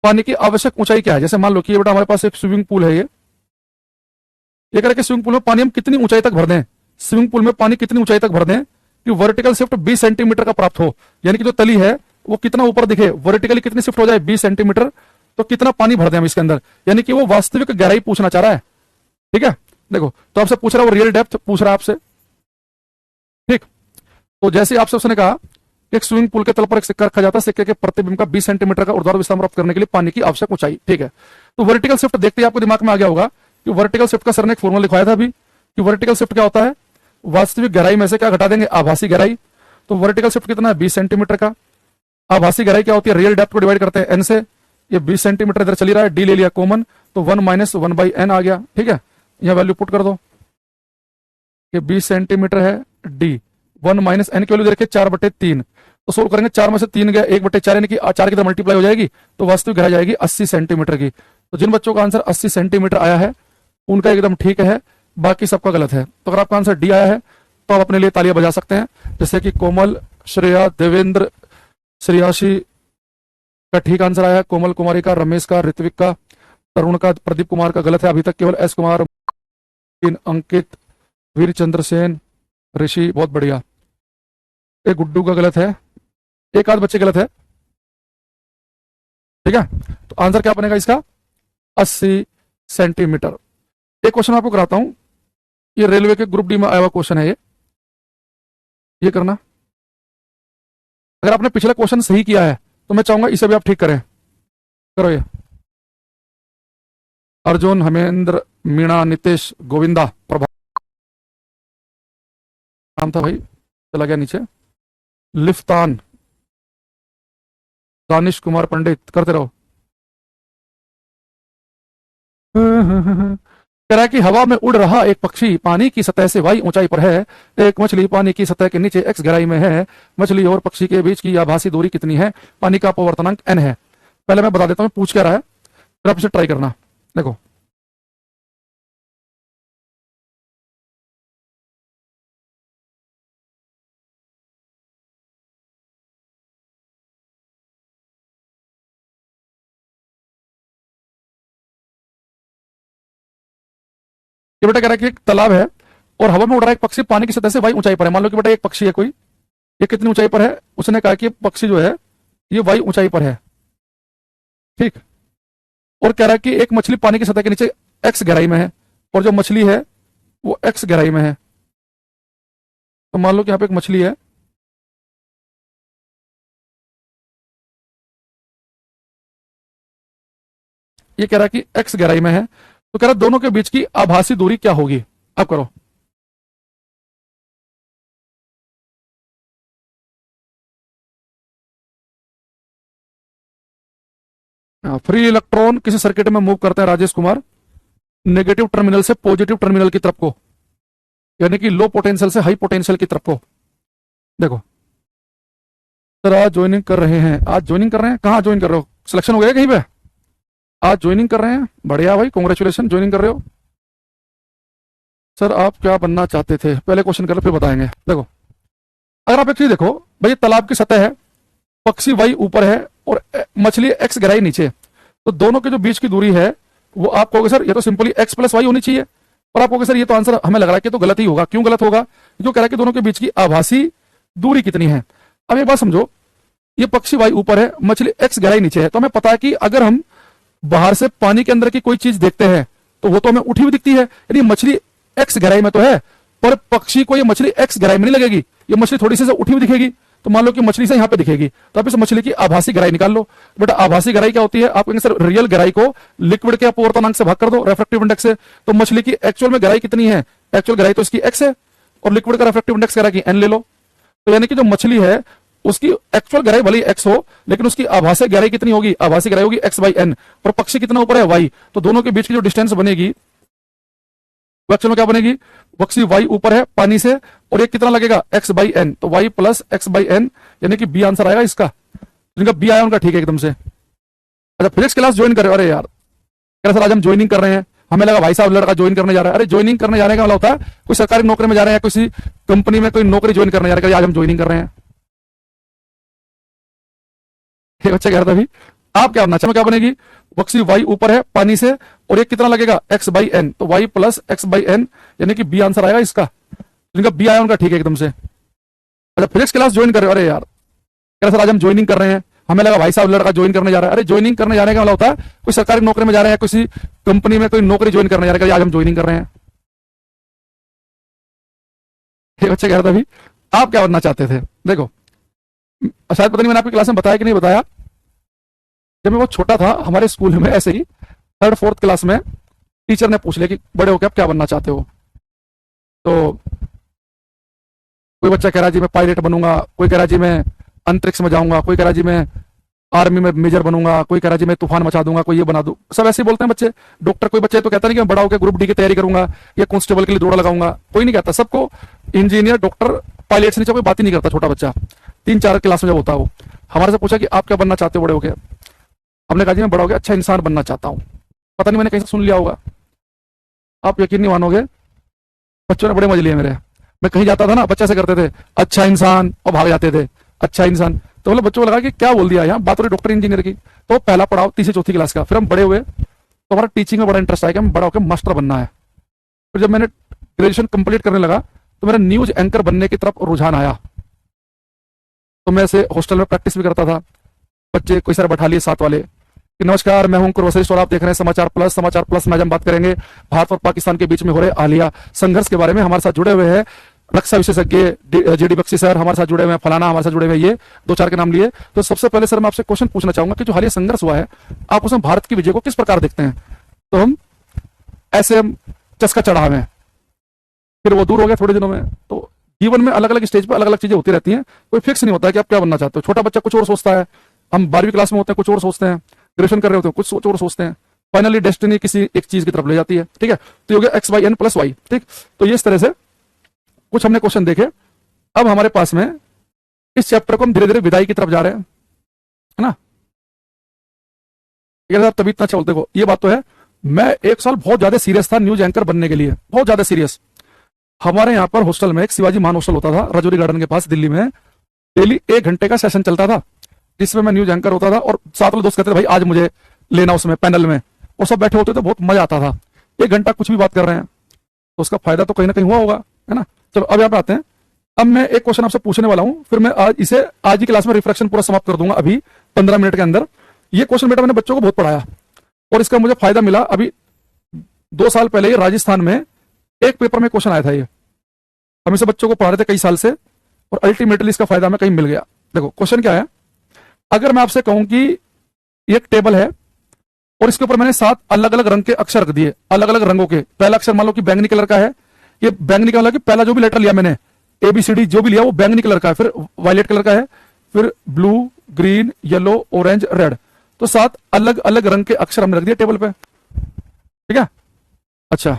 पानी की आवश्यक ऊंचाई क्या है, जैसे मान लो कि बेटा हमारे पास एक स्विमिंग पूल है, ये कह रहा है कि स्विमिंग पूल में पानी हम कितनी ऊंचाई तक भर दें, स्विमिंग पूल में पानी कितनी ऊंचाई तक भर दें कि वर्टिकल शिफ्ट 20 सेंटीमीटर का प्राप्त हो, यानी कि जो तली है वो कितना ऊपर दिखे, वर्टिकली कितनी शिफ्ट हो जाए 20 सेंटीमीटर, तो कितना पानी भर दें हम इसके अंदर, यानी कि वो वास्तविक गहराई पूछना चाह रहा है, ठीक है। देखो तो आपसे पूछ रहा है वो रियल डेप्थ पूछ रहा है आपसे, ठीक। तो जैसे आपसे उसने कहा एक स्विमिंग पूल के तल पर एक सिक्का रखा जाता है, सिक्के के प्रतिबिंब का 20 सेंटीमीटर का ऊर्ध्वाधर विस्थापन प्राप्त करने के लिए पानी की आवश्यक ऊंचाई, ठीक है। तो वर्टिकल शिफ्ट देखते ही आपको दिमाग में आ गया होगा कि वर्टिकल शिफ्ट का सर ने एक फॉर्मूला लिखवाया था अभी कि वर्टिकल शिफ्ट क्या होता है, वास्तविक गहराई में से क्या घटा देंगे, आभासी गहराई। तो वर्टिकल शिफ्ट कितना है, 20 सेंटीमीटर का। आभासी गहराई क्या होती है, रियल डेप्थ को डिवाइड करते हैं एन से। ये 20 सेंटीमीटर इधर चली रहा है, डी ले लिया कॉमन, तो 1 माइनस 1/n आ गया। ठीक है, यह वैल्यू पुट कर दो, ये 20 सेंटीमीटर है, डी 1 माइनस एन की वैल्यू दे रखी है 4/3। तो सोल्व करेंगे, 4 में से 3 गया, 1/4 यानी कि 4 की तरह मल्टीप्लाई हो जाएगी, तो वास्तविक गहराई जाएगी 80 सेंटीमीटर की। तो जिन बच्चों का आंसर 80 सेंटीमीटर आया है उनका एकदम ठीक है, बाकी सबका गलत है। तो अगर आपका आंसर डी आया है तो आप अपने लिए तालियां बजा सकते हैं, जैसे कि कोमल, श्रेया, देवेंद्र, श्रेयाशी का ठीक आंसर आया है, कोमल कुमारी का, रमेश का, ऋत्विक का, तरुण का, प्रदीप कुमार का गलत है अभी तक केवल एस कुमार, अंकित, वीर चंद्र सेन, ऋषि, बहुत बढ़िया। एक गुड्डू का गलत है, एक आध बच्चे गलत है। ठीक है, तो आंसर क्या बनेगा इसका, 80 सेंटीमीटर। एक क्वेश्चन आपको कराता हूं, ये रेलवे के ग्रुप डी में आया हुआ क्वेश्चन है ये करना। अगर आपने पिछला क्वेश्चन सही किया है तो मैं चाहूंगा इसे भी आप ठीक करें, करो ये। अर्जुन, हेमेंद्र, मीणा, नितेश, गोविंदा, प्रभा नाम था भाई, चला गया नीचे, लिफ्तान, दानिश कुमार पंडित, करते रहो। कह रहा है कि हवा में उड़ रहा एक पक्षी पानी की सतह से वाई ऊंचाई पर है, एक मछली पानी की सतह के नीचे x गहराई में है, मछली और पक्षी के बीच की आभासी दूरी कितनी है, पानी का अपवर्तनांक n है। पहले मैं बता देता हूं पूछ क्या रहा है, फिर आप इसे ट्राई करना। देखो, ये बेटा कह रहा है कि एक तालाब है और हवा में उड़ रहा है एक पक्षी पानी की सतह से वाई ऊंचाई पर है। मान लो कि बेटा एक पक्षी है कोई, ये कितनी ऊंचाई पर है, उसने कहा कि पक्षी जो है ये वाई ऊंचाई पर है। ठीक, और कह रहा है कि एक मछली पानी की सतह के नीचे x गहराई में है और जो मछली है वो x गहराई में है। तो मान लो कि यहाँ पे एक मछली है, ये कह रहा है कि x गहराई में है, तो कह रहा है दोनों के बीच की आभासी दूरी क्या होगी। अब करो, फ्री इलेक्ट्रॉन किसी सर्किट में मूव करता है राजेश कुमार, नेगेटिव टर्मिनल से पॉजिटिव टर्मिनल की तरफ को, यानी कि लो पोटेंशियल से हाई पोटेंशियल की तरफ को। देखो सर, आज ज्वाइनिंग कर रहे हैं, आज ज्वाइनिंग कर रहे हैं, कहाँ ज्वाइन कर रहे हो, सिलेक्शन हो गया कहीं पे, आज ज्वाइनिंग कर रहे हैं, बढ़िया भाई, कॉन्ग्रेचुलेशन, ज्वाइनिंग कर रहे हो। सर आप क्या बनना चाहते थे, पहले क्वेश्चन कर फिर बताएंगे। देखो, अगर आप एक चीज देखो भाई, तालाब की सतह है, पक्षी वाई ऊपर है और मछली एक्स गहराई नीचे, तो दोनों के जो बीच की दूरी है वो आप कहोगे सर ये तो सिंपली एक्स प्लस वाई होनी चाहिए, और आप कहोगे सर ये तो आंसर हमें लग रहा है कि तो गलत ही होगा। क्यों गलत होगा, जो कह रहा है कि दोनों के बीच की आभासी दूरी कितनी है। अब एक बात समझो, ये पक्षी वाई ऊपर है, मछली एक्स गहराई नीचे है, तो हमें पता है कि अगर हम बाहर से पानी के अंदर की कोई चीज देखते हैं तो वो तो हमें उठी हुई दिखती है, यानी मछली एक्स गहराई में तो है, पर पक्षी को ये मछली एक्स गहराई में नहीं लगेगी, ये मछली थोड़ी सी उठी हुई दिखेगी। तो मान लो कि मछली से यहाँ पे दिखेगी, तो आप इस मछली की आभासी गहराई निकाल लो। बेटा आभासी गहराई क्या होती है, आप कहेंगे सर रियल गहराई को लिक्विड के अपवर्तनांक से भाग कर दो, रेफ्रेक्टिव इंडेक्स से। तो मछली की एक्चुअल में गहराई कितनी है, एक्चुअल गहराई तो इसकी एक्स है, और लिक्विड का रेफ्रेक्टिव इंडेक्स कह रहा है कि एन ले लो। तो यानी कि जो मछली है उसकी एक्चुअल गहराई भले एक्स हो, लेकिन उसकी आभासी गहराई कितनी होगी, आभासी गहराई होगी एक्स बाई एन, और पक्षी कितना ऊपर है, वाई। तो दोनों के बीच की जो डिस्टेंस बनेगी वो एक्चुअल में क्या बनेगी, पक्षी वाई ऊपर है पानी से, और ये कितना लगेगा, एक्स बाई एन, तो y plus x by n, यानी कि बी आंसर आएगा इसका। जिनका बी आया उनका ठीक है एकदम से। अच्छा, फिजिक्स क्लास ज्वाइन कर रहे हो, अरे यार कह सर आज हम ज्वाइनिंग कर रहे हैं, हमें लगा भाई साहब लड़का ज्वाइन करने जा रहा है। अरे ज्वाइनिंग करने जाने का मतलब होता है कोई सरकारी नौकरी में जा रहे हैं, किसी कंपनी में कोई नौकरी ज्वाइन करने जा रहे हैं, आज हम ज्वाइनिंग कर रहे हैं। बच्चा कह रहा था अभी, आप क्या बनना चाहो, क्या बनेगी, पक्षी वाई ऊपर है पानी से, और ये कितना लगेगा, एक्स बाई एन, तो y plus x by n, यानी कि बी आंसर आएगा इसका। जिनका बी आया उनका ठीक है एकदम से। अच्छा, फिजिक्स क्लास ज्वाइन कर रहे हो, अरे यार कह रहा सर आज हम ज्वाइनिंग कर रहे हैं, हमें लगा भाई साहब लड़का ज्वाइन करने जा रहा है। अरे ज्वाइनिंग करने जाने का मतलब होता है कोई सरकारी नौकरी में जा रहे हैं, किसी कंपनी में कोई नौकरी ज्वाइन करने जा रहे हैं, आज हम ज्वाइनिंग कर रहे हैं। बच्चे कह रहा था अभी, आप क्या बनना चाहते थे। देखो शायद पता नहीं मैंने आपकी क्लास में बताया कि नहीं बताया, जब मैं बहुत छोटा था हमारे स्कूल में ऐसे ही थर्ड फोर्थ क्लास में टीचर ने पूछ लिया कि बड़े होकर आप क्या बनना चाहते हो, तो कोई बच्चा कह रहा जी मैं पायलट बनूंगा, कोई कह रहा जी मैं अंतरिक्ष में जाऊंगा, कोई कह रहा जी मैं आर्मी में मेजर बनूंगा, कोई कह रहा जी मैं तूफान मचा दूंगा, कोई ये बना दूं। सब ऐसे ही बोलते हैं बच्चे। डॉक्टर कोई बच्चे तो कहता नहीं कि मैं बड़ा होकर ग्रुप डी की तैयारी करूंगा या कांस्टेबल के लिए दौड़ लगाऊंगा, कोई नहीं कहता। सबको इंजीनियर, डॉक्टर, पायलट से नीचे कोई बात ही नहीं करता। छोटा बच्चा 3-4 क्लास में जब होता है वो हमारे से पूछा कि आप क्या बनना चाहते हो बड़े होकर, हमने कहा जी मैं बड़ा होकर अच्छा इंसान बनना चाहता हूँ। पता नहीं मैंने कहीं से सुन लिया होगा, आप यकीन नहीं मानोगे, बच्चों ने बड़े मजे लिए मेरे। मैं कहीं जाता था ना, बच्चे से करते थे अच्छा इंसान और भाग जाते थे, अच्छा इंसान। तो मतलब बच्चों को लगा कि क्या बोल दिया, यहाँ बात हो रही डॉक्टर इंजीनियर की। तो पहला पढ़ाओ 3 से 4 क्लास का। फिर हम बड़े हुए तो हमारा टीचिंग में बड़ा इंटरेस्ट आया कि हम बड़ा होकर मास्टर बनना है। फिर जब मैंने ग्रेजुएशन कंप्लीट करने लगा तो मेरा न्यूज एंकर बनने की तरफ रुझान आया। तो मैं ऐसे हॉस्टल में प्रैक्टिस भी करता था। बच्चे कोई सारे बैठा लिए साथ वाले कि नमस्कार मैं हूं अंकुर वशिष्ठ और आप देख रहे हैं समाचार प्लस। समाचार प्लस में आज हम बात करेंगे भारत और पाकिस्तान के बीच में हो रहे हालिया संघर्ष के बारे में। हमारे साथ जुड़े हुए हैं रक्षा विशेषज्ञ जेडी बख्शी सर, हमारे साथ जुड़े हुए हैं फलाना, हमारे साथ जुड़े हुए ये 2-4 के नाम लिए। तो सबसे पहले सर मैं आपसे क्वेश्चन पूछना चाहूंगा कि जो हालिया संघर्ष हुआ है आप उसमें भारत की विजय को किस प्रकार देखते हैं? तो हम ऐसे चस्का चढ़ा हुए हैं, फिर वो दूर हो गया थोड़े दिनों में। तो जीवन में अलग अलग स्टेज पर अलग अलग चीजें होती रहती हैं, कोई फिक्स नहीं होता है कि आप क्या बनना चाहते हो। छोटा बच्चा कुछ और सोचता है, हम 12वीं क्लास में होते हैं कुछ और सोचते हैं, ग्रेजुएशन कर रहे होते हैं कुछ और सोचते हैं, फाइनली डेस्टिनी किसी एक चीज की तरफ ले जाती है। ठीक है, तो ये हो गया x/n+y। ठीक, तो ये इस तरह से कुछ हमने क्वेश्चन देखे। अब हमारे पास में इस चैप्टर को हम धीरे धीरे विदाई की तरफ जा रहे हैं, है ना। आप तभी इतना चलते हो, ये बात तो है। मैं 1 साल बहुत ज्यादा सीरियस था न्यूज एंकर बनने के लिए, बहुत ज्यादा सीरियस। हमारे यहाँ पर हॉस्टल में एक शिवाजी महान हॉस्टल होता था राजौरी गार्डन के पास दिल्ली में। डेली 1 घंटे का सेशन चलता था जिसमें मैं न्यूज एंकर होता था और साथ वाले दोस्त कहते थे भाई आज मुझे लेना उसमें पैनल में, और सब बैठे होते थे, बहुत मजा आता था। 1 घंटा कुछ भी बात कर रहे हैं तो उसका फायदा तो कहीं ना कहीं हुआ होगा, है ना। चलो अब यहाँ पे आते हैं। अब मैं एक क्वेश्चन आपसे पूछने वाला हूं, फिर मैं आज की क्लास में रिफ्लेक्शन पूरा समाप्त कर दूंगा अभी 15 मिनट के अंदर। ये क्वेश्चन बेटा मैंने बच्चों को बहुत पढ़ाया और इसका मुझे फायदा मिला। अभी 2 साल पहले ये राजस्थान में एक पेपर में क्वेश्चन आया था। ये हम इसे बच्चों को पढ़ा रहे थे कई साल से और अल्टीमेटली इसका फायदा हमें कहीं मिल गया। देखो क्वेश्चन क्या है, अगर मैं आपसे कहूं कि एक टेबल है और इसके ऊपर मैंने 7 अलग अलग रंग के अक्षर रख दिए, अलग अलग रंगों के। पहला अक्षर मान लो कि बैंगनी कलर का है, ये बैंगनी कलर की पहला जो भी लेटर लिया मैंने ABCD जो भी लिया वो बैंगनी कलर का है, फिर वायलेट कलर का है, फिर blue, green, yellow, orange, red. तो 7 अलग अलग रंग के अक्षर हमने रख दिए टेबल पे, ठीक है। अच्छा,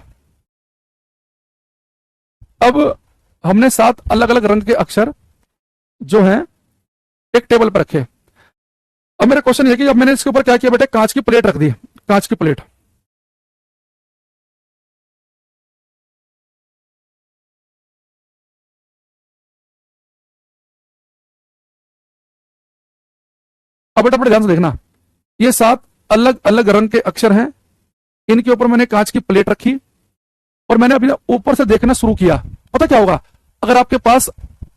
अब हमने 7 अलग अलग रंग के अक्षर जो हैं एक टेबल पर रखे। अब मेरा क्वेश्चन ये कि अब मैंने इसके ऊपर क्या किया बेटे, कांच की प्लेट रख दी, कांच की प्लेट। अब बेटा बड़े ध्यान से देखना, ये 7 अलग अलग रंग के अक्षर हैं, इनके ऊपर मैंने कांच की प्लेट रखी और मैंने अभी ऊपर से देखना शुरू किया। पता क्या होगा, अगर आपके पास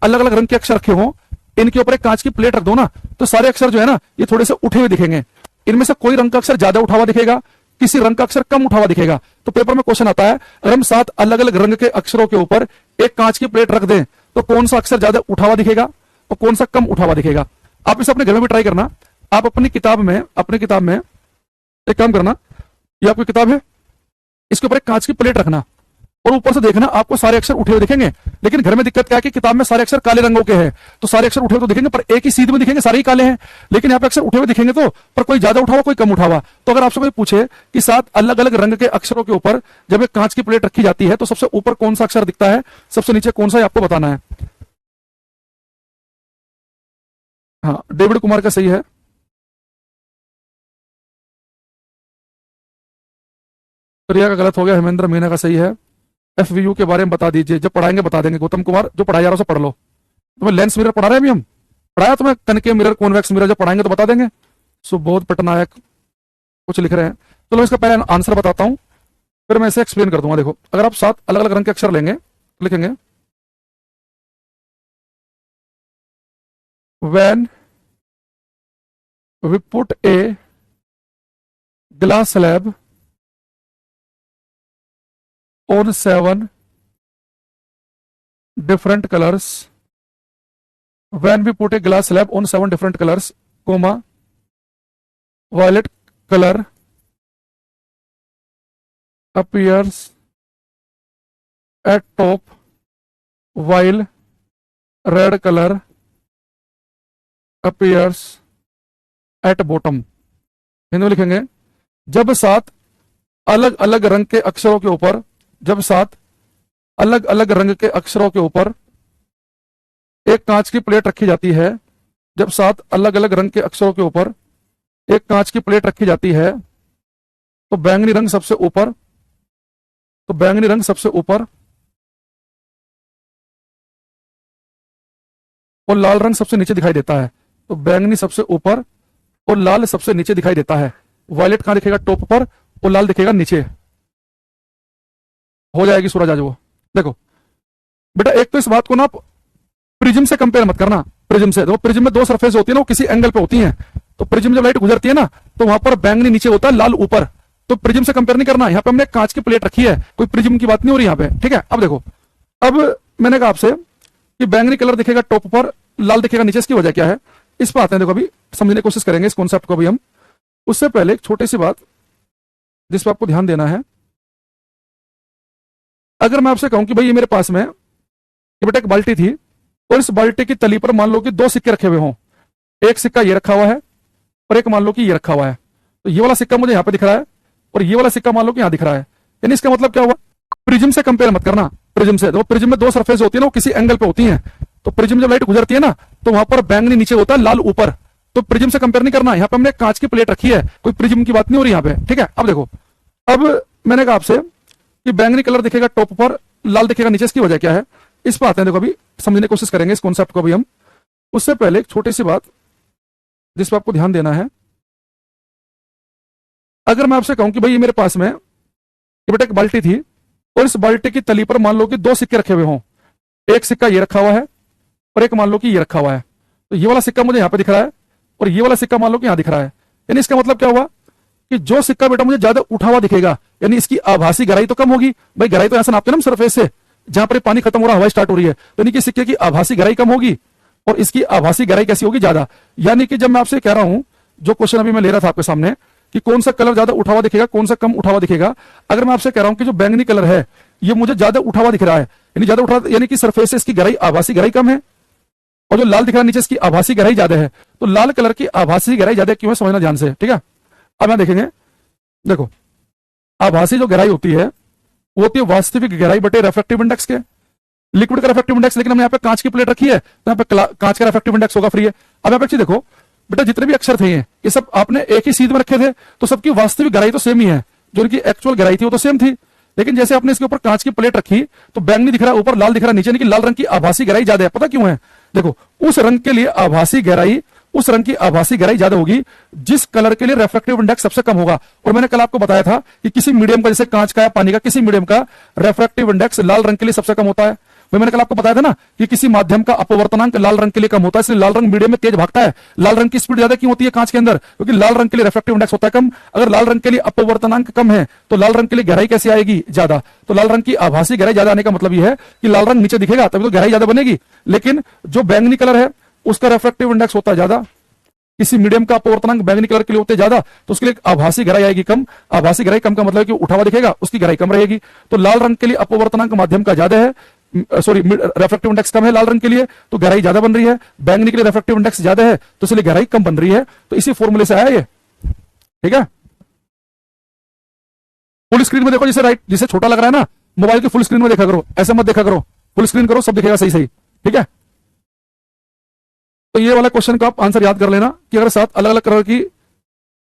अलग अलग रंग के अक्षर रखे हो, इनके ऊपर एक कांच की प्लेट रख दो ना, तो सारे अक्षर जो है ना ये थोड़े से उठे हुए दिखेंगे। इनमें से कोई रंग का अक्षर ज्यादा उठा हुआ दिखेगा, किसी रंग का अक्षर कम उठा हुआ दिखेगा। तो पेपर में क्वेश्चन आता है, अगर हम 7 अलग अलग रंग के अक्षरों के ऊपर एक कांच की प्लेट रख दें तो कौन सा अक्षर ज्यादा उठा हुआ दिखेगा और कौन सा कम उठा हुआ दिखेगा। आप इसे अपने घर में भी ट्राई करना। आप अपनी किताब में एक काम करना, ये आपकी किताब है, इसके ऊपर एक कांच की प्लेट रखना और ऊपर से देखना, आपको सारे अक्षर उठे हुए दिखेंगे। लेकिन घर में दिक्कत क्या है कि किताब में सारे अक्षर काले रंगों के हैं, तो सारे अक्षर उठे हुए तो दिखेंगे पर एक ही सीध में दिखेंगे, सारे ही काले हैं। लेकिन यहाँ पे अक्षर उठे हुए दिखेंगे तो, पर कोई ज्यादा उठा हुआ कोई कम उठा हुआ। तो अगर आपसे कोई पूछे कि 7 अलग अलग रंग के अक्षरों के ऊपर जब एक कांच की प्लेट रखी जाती है तो सबसे ऊपर कौन सा अक्षर दिखता है, सबसे नीचे कौन सा है, आपको बताना है। हाँ, डेविड कुमार का सही है। प्रिया का गलत हो गया, हेमेंद्र मीना का सही है। FVU के बारे में बता दीजिए, जब पढ़ाएंगे बता देंगे। गौतम कुमार, जो पढ़ाया जा रहा है उसे पढ़ लो। तुम्हें लेंस मिरर पढ़ा रहे हैं अभी हम, पढ़ाया तुम्हें कनकेव मिरर, कॉन्वेक्स मिरर, जब पढ़ाएंगे तो बता देंगे। सुबोध पटनायक कुछ लिख रहे हैं, चलो इसका पहले आंसर बताता हूं फिर मैं इसे एक्सप्लेन कर दूंगा। देखो, अगर आप 7 अलग अलग रंग के अक्षर लेंगे, लिखेंगे when we put a glass slab on 7 different colors, when we put a glass slab on 7 different colors, comma violet color, appears at top while red color appears at bottom। Hindi में लिखेंगे, जब सात अलग अलग रंग के अक्षरों के ऊपर, जब सात अलग अलग रंग के अक्षरों के ऊपर एक कांच की प्लेट रखी जाती है, जब सात अलग अलग रंग के अक्षरों के ऊपर एक कांच की प्लेट रखी जाती है, तो बैंगनी रंग सबसे ऊपर, तो बैंगनी रंग सबसे ऊपर और लाल रंग सबसे नीचे दिखाई देता है। तो बैंगनी सबसे ऊपर और लाल सबसे नीचे दिखाई देता है। वायलेट कहां दिखेगा? टॉप पर, और लाल दिखेगा नीचे। हो जाएगी सूरज आज वो। देखो बेटा, एक तो इस बात को ना प्रिज्म से कंपेयर मत करना। प्रिज्म से देखो, प्रिज्म में दो सरफेस होती है ना, वो किसी एंगल पे होती हैं। तो प्रिज्म जब लाइट गुजरती है ना, तो वहां पर बैंगनी नीचे होता है, लाल ऊपर। तो प्रिज्म से कंपेयर नहीं करना। यहाँ पे हमने कांच की प्लेट रखी है, कोई प्रिज्म की बात नहीं हो रही यहाँ पे, ठीक है। अब देखो, अब मैंने कहा आपसे कि बैंगनी कलर दिखेगा टॉप पर, लाल दिखेगा नीचे। इसकी वजह क्या है, इस पर आते हैं। देखो अभी समझने की कोशिश करेंगे इस कॉन्सेप्ट को भी हम। उससे पहले एक छोटी सी बात जिस पर आपको ध्यान देना है। अगर मैं आपसे कहूं कि भाई ये मेरे पास में ये बेटा एक बाल्टी थी, और इस बाल्टी की तली पर मान लो कि दो सिक्के रखे हुए हों। एक सिक्का ये रखा हुआ है और एक मान लो कि ये रखा हुआ है। तो ये वाला सिक्का मुझे यहां पे दिख रहा है और ये वाला सिक्का मान लो कि यहां दिख रहा है। यानी इसका मतलब क्या हुआ, प्रिज्म से कंपेयर मत करना। प्रिज्म से देखो, प्रिज्म में दो सरफेस होती है ना, वो किसी एंगल पे होती हैं। तो प्रिज्म जब लाइट गुजरती है ना, तो वहां पर बैंगनी नीचे होता है, लाल ऊपर। तो प्रिज्म से कंपेयर नहीं करना। यहाँ पे हमने कांच की प्लेट रखी है, कोई प्रिज्म की बात नहीं हो रही यहाँ पे, ठीक है। अब देखो, अब मैंने कहा आपसे कि बैंगनी कलर दिखेगा टॉप पर, लाल दिखेगा नीचे। इसकी वजह क्या है, इस पर आते हैं। देखो अभी समझने की कोशिश करेंगे इस कॉन्सेप्ट को भी हम। उससे पहले एक छोटी सी बात जिस पर आपको ध्यान देना है। अगर मैं आपसे कहूं कि भाई ये मेरे पास में ये बेटा एक बाल्टी थी, और इस बाल्टी की तली पर मान लो कि दो सिक्के रखे हुए हों। एक सिक्का ये रखा हुआ है और एक मान लो कि ये रखा हुआ है। तो ये वाला सिक्का मुझे यहां पे दिख रहा है और ये वाला सिक्का मान लो कि यहां दिख रहा है। यानी इसका मतलब क्या हुआ कि जो सिक्का बेटा मुझे ज्यादा उठा हुआ दिखेगा, यानी इसकी आभासी गहराई तो कम होगी। भाई गहराई तो ऐसा नापते हैं ना सरफेस से, जहां पर पानी खत्म हो रहा, हवा स्टार्ट हो रही है, तो यानी कि सिक्के की आभासी गहराई कम होगी और इसकी आभासी गहराई कैसी होगी? ज्यादा। यानी कि जब मैं आपसे कह रहा हूं, जो क्वेश्चन अभी मैं ले रहा था आपके सामने कि कौन सा कलर ज्यादा उठावा दिखेगा, कौन सा कम उठावा दिखेगा, अगर मैं आपसे कह रहा हूं कि जो बैंगनी कलर है ये मुझे ज्यादा उठावा दिख रहा है, यानी ज्यादा उठा, यानी कि सरफेस से इसकी गहराई, आभासी गहराई कम है, और जो लाल दिख रहा है नीचे, इसकी आभासी गहराई ज्यादा है। तो लाल कलर की आभासी गहराई ज्यादा क्यों है, समझना ध्यान से, ठीक है। अब मैं देखेंगे, देखो आभासी जो गहराई होती है वो होती है वास्तविक गहराई बटे रेफ्रेक्टिव इंडेक्स के। लिक्विड का रेफ्रेक्टिव इंडेक्स, लेकिन हमने यहाँ पे कांच की प्लेट रखी है, तो यहाँ पे कांच का रेफ्रेक्टिव इंडेक्स होगा फ्री है। अब यहाँ पे अच्छी देखो बेटा, जितने भी अक्षर थे ये सब आपने एक ही सीध में रखे थे, तो सबकी वास्तविक गहराई तो सेम ही है। जो इनकी एक्चुअल गहराई थी वो तो सेम थी, लेकिन जैसे आपने इसके ऊपर कांच की प्लेट रखी, तो बैंगनी दिख रहा है ऊपर, लाल दिख रहा है नीचे, लेकिन लाल रंग की आभासी गहराई ज्यादा है। पता क्यों है? देखो, उस रंग के लिए आभासी गहराई, उस रंग की आभासी गहराई ज्यादा होगी जिस कलर के लिए रेफ्रेक्टिव इंडेक्स सबसे कम होगा। और मैंने कल आपको बताया था कि किसी मीडियम का, जैसे कांच का या पानी का, किसी मीडियम का रेफ्रेक्टिव इंडेक्स लाल रंग के लिए सबसे कम होता है। मैंने कल आपको बताया था ना कि किसी माध्यम का अपवर्तनांक लाल रंग के लिए कम होता है, इसलिए लाल रंग मीडियम में तेज भागता है। लाल रंग की स्पीड ज्यादा क्यों होती है कांच के अंदर? क्योंकि लाल रंग के लिए रेफ्रेक्टिव इंडेक्स होता है कम। अगर लाल रंग के लिए अपवर्तनांक कम है तो लाल रंग के लिए गहराई कैसे आएगी? ज्यादा। तो लाल रंग की आभासी गहराई ज्यादा आने का मतलब यह है कि लाल रंग नीचे दिखेगा, तभी तो गहराई ज्यादा बनेगी। लेकिन जो बैंगनी कलर है उसका रेफ्रेक्टिव इंडेक्स होता है ज्यादा, किसी मीडियम का अपवर्तनांक बैंगनी कलर के लिए होते ज्यादा, तो उसके लिए आभासी गहराई आएगी कम। आभासी गहराई कम का मतलब है कि उठावा दिखेगा, उसकी गहराई कम रहेगी। तो लाल रंग के लिए अपवर्तनांक माध्यम का ज्यादा है, सॉरी रेफ्रेक्टिव इंडेक्स कम है लाल रंग के लिए, तो गहराई ज्यादा बन रही है। बैंगनी के लिए रेफ्रेक्टिव इंडेक्स ज्यादा है, तो इसलिए गहराई कम बन रही है। तो इसी फॉर्मूले से आया ये, ठीक है। फुल स्क्रीन में देखो, जिसे राइट, जिसे छोटा लग रहा है ना, मोबाइल की फुल स्क्रीन में देखा करो, ऐसे मत देखा करो, फुल स्क्रीन करो, सब दिखेगा सही सही, ठीक है। तो ये वाला क्वेश्चन का आप आंसर याद कर लेना कि अगर 7 अलग अलग कलर की